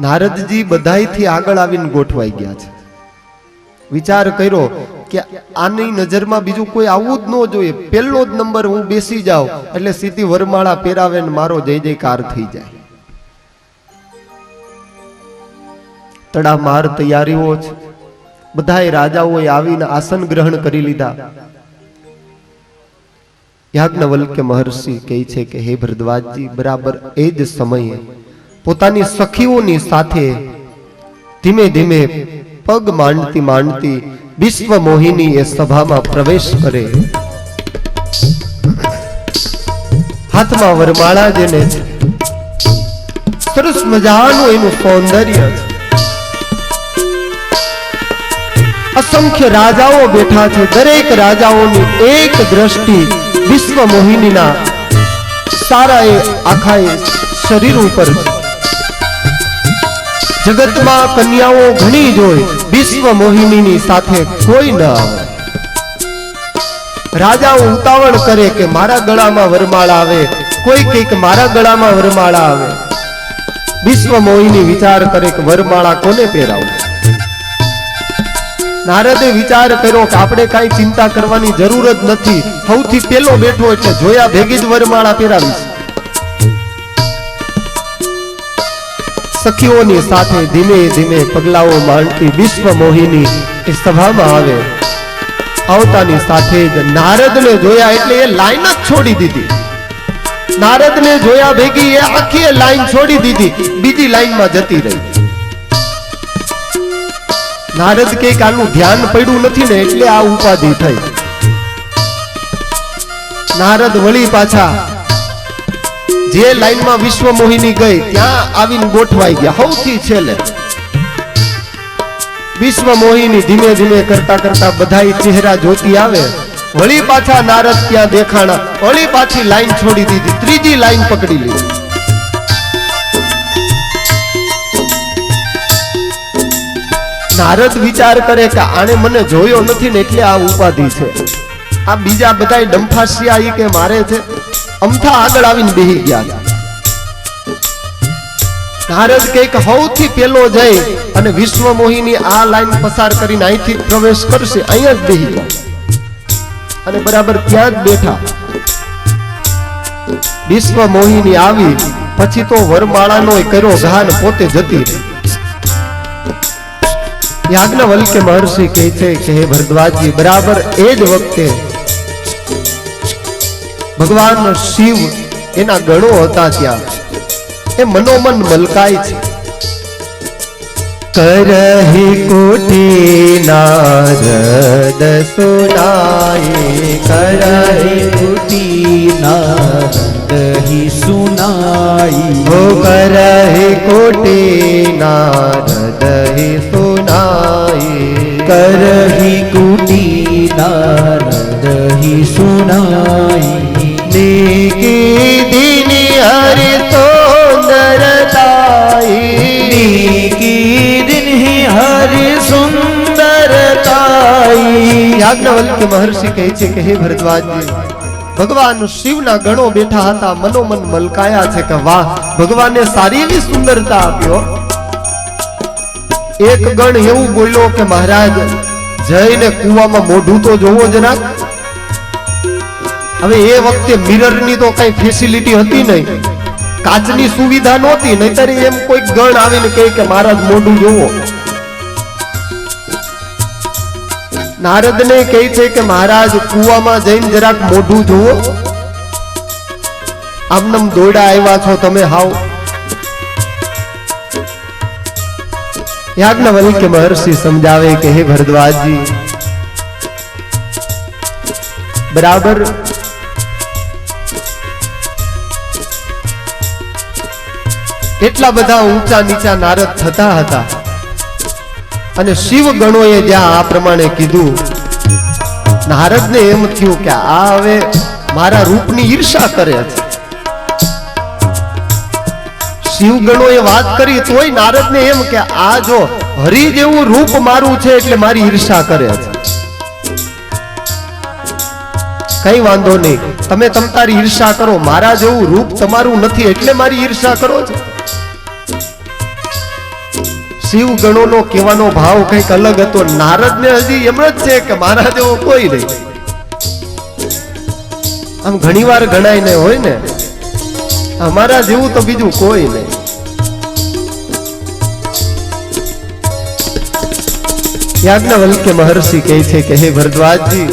S1: નારદજી બધાયથી આગળ આવીને ગોઠવાઈ ગયા છે. વિચાર કર્યો કે આની નજરમાં બીજું કોઈ આવવું જ ન જોઈએ. પહેલો જ નંબર હું બેસી જાઉં એટલે સીધી વરમાળા પહેરાવે ને મારો જય જયકાર થઈ જાય. તડામાર તૈયારીઓ છે. બધાય રાજાઓએ આવીને આસન ગ્રહણ કરી લીધા. યાજ્ઞવલ્ક્ય મહર્ષિ કહે છે કે હે ભરદ્વાજજી, બરાબર એ જ સમયે પોતાની સખીઓની સાથે ધીમે ધીમે પગ માંડતી માંડતી વિશ્વ મોહિની એ સભામાં પ્રવેશ કરે. હાથમાં વરમાળા જેને છે, સરસ મજાનું એનું સૌંદર્ય છે. અસંખ્ય રાજાઓ બેઠા છે. દરેક રાજાઓની એક દ્રષ્ટિ વિશ્વ મોહિનીના સારા એ આખા શરીર ઉપર છે. જગતમાં કન્યાઓ ઘણી જોઈ, વિશ્વ મોહિનીની સાથે કોઈ ન આવે. રાજાઓ ઉતાવળ કરે કે મારા ગળામાં વરમાળા આવે, કોઈ કહે કે મારા ગળામાં વરમાળા આવે. વિશ્વ મોહિની વિચાર કરે કે વરમાળા કોને પહેરાવું. નારદે વિચાર કર્યો કે આપણે કાંઈ ચિંતા કરવાની જરૂર જ નથી. સૌથી પહેલો બેઠો એટલે જોયા ભેગી જ વરમાળા પહેરાવીશ. સખીઓની સાથે ધીમે ધીમે પગલાઓ માંડતી વિશ્વ મોહિની એ સભામાં આવે. આવતાની સાથે જ નારદને જોયા એટલે એ લાઈન જ છોડી દીધી. નારદને જોયા ભેગી એ આખી લાઈન છોડી દીધી, બીજી લાઈનમાં જતી રહી. નારદ કે આનું ધ્યાન પડ્યું નથી ને એટલે આ ઉપાધિ થઈ. નારદ વળી પાછા જે લાઈનમાં વિશ્વ મોહિની ગઈ ત્યાં આવીને ગોઠવાઈ ગયા. સૌથી છેલ્લે વિશ્વ મોહિની ધીમે ધીમે કરતા કરતા બધાય ચહેરા જોતી આવે. વળી પાછા નારદ ત્યાં દેખાણા, વળી પાછી લાઈન છોડી દીધી, ત્રીજી લાઈન પકડી લીધી. નારદ વિચાર કરે કે આને મને જોયો નથી ને એટલે આ ઉપાધિ છે. આ બીજા બધા ડંફાસિયા કે મારે છે, અમથા આગળ આવીને બેહી ગયા. નારદ કહે કે સૌથી પેલો જઈ અને વિશ્વ મોહિની આ લાઈન પસાર કરીને અહીંથી પ્રવેશ કરશે, અહીંયા જ બેહી ગયા. અને બરાબર ત્યાં જ બેઠા. વિશ્વ મોહિની આવી પછી તો વરમાળાનો કર્યો ઘાન પોતે જતી રહી. યાજ્ઞવલ્ક્ય મહર્ષિ કહે છે કે હે ભરદ્વાજજી, બરાબર એ જ વખતે ભગવાન શિવ એના ગણો હતા ત્યાં એ મનોમન મલકાય છે. કરહી કોટી નારદ સુનાય,
S2: કરહી કોટી નારદ હી સુનાઈ,
S1: ઓ કરહી કોટી નારદ करहि सुनाई।
S2: करही कुटी नारद ही सुनाई।
S1: नीकी दिन हरि सुंदरताई।
S2: नीकी दिन ही हरि सुंदरताई।
S1: યાજ્ઞવલ્ક્ય મહર્ષિ કહે છે કે હે ભરદ્વાજજી, ભગવાન શિવના ગણો બેઠા હતા, મનોમન મલકાયા છે કે વાહ, ભગવાને સારી એવી સુંદરતા આપ્યો। એક ગણ એવું બોલ્યો કે મહારાજ જઈને કૂવામાં મોઢું તો જોવો જરાક। હવે એ વખતે મિરરની તો કઈ ફેસિલિટી હતી નહીં, કાચની સુવિધા નહોતી, નહીતર એમ કોઈ ગણ આવીને કહે કે મહારાજ મોઢું જોવો। નારદ ને કહે છે કે મહારાજ કૂવામાં જઈને જરાક મોઢું જુઓ। આમનમ દોડા આવ્યા છો તમે હાવ। યાજ્ઞવલ્ક્ય મહર્ષિ સમજાવે કે હે ભરદ્વાજજી, બરાબર એટલા બધા ઊંચા નીચા નારદ થતા હતા અને શિવ ગણોએ જ્યાં આ પ્રમાણે કીધું, નારદને એમ થયું કે આ હવે મારા રૂપની ઈર્ષા કરે છે। શિવ ગણોએ વાત કરી તોય નારદને એમ કે આ જો હરિ જેવું રૂપ મારું છે એટલે મારી ઈર્ષા કરે છે। કઈ વાંધો નહીં, તમે તમારી ઈર્ષા કરો, મારા જેવું રૂપ તમારું નથી એટલે મારી ઈર્ષા કરો છો। શિવ ગણોનો કહેવાનો ભાવ કંઈક અલગ હતો। નારદને હજી એમ જ છે કે મારા જેવો કોઈ નહીં। આમ ઘણીવાર ગણાય ને હોય ને, અમારા જેવું તો બીજું કોઈ નહીં। યાજ્ઞવલ્ક્ય મહર્ષિ કહે છે કે હે ભરદ્વાજજી,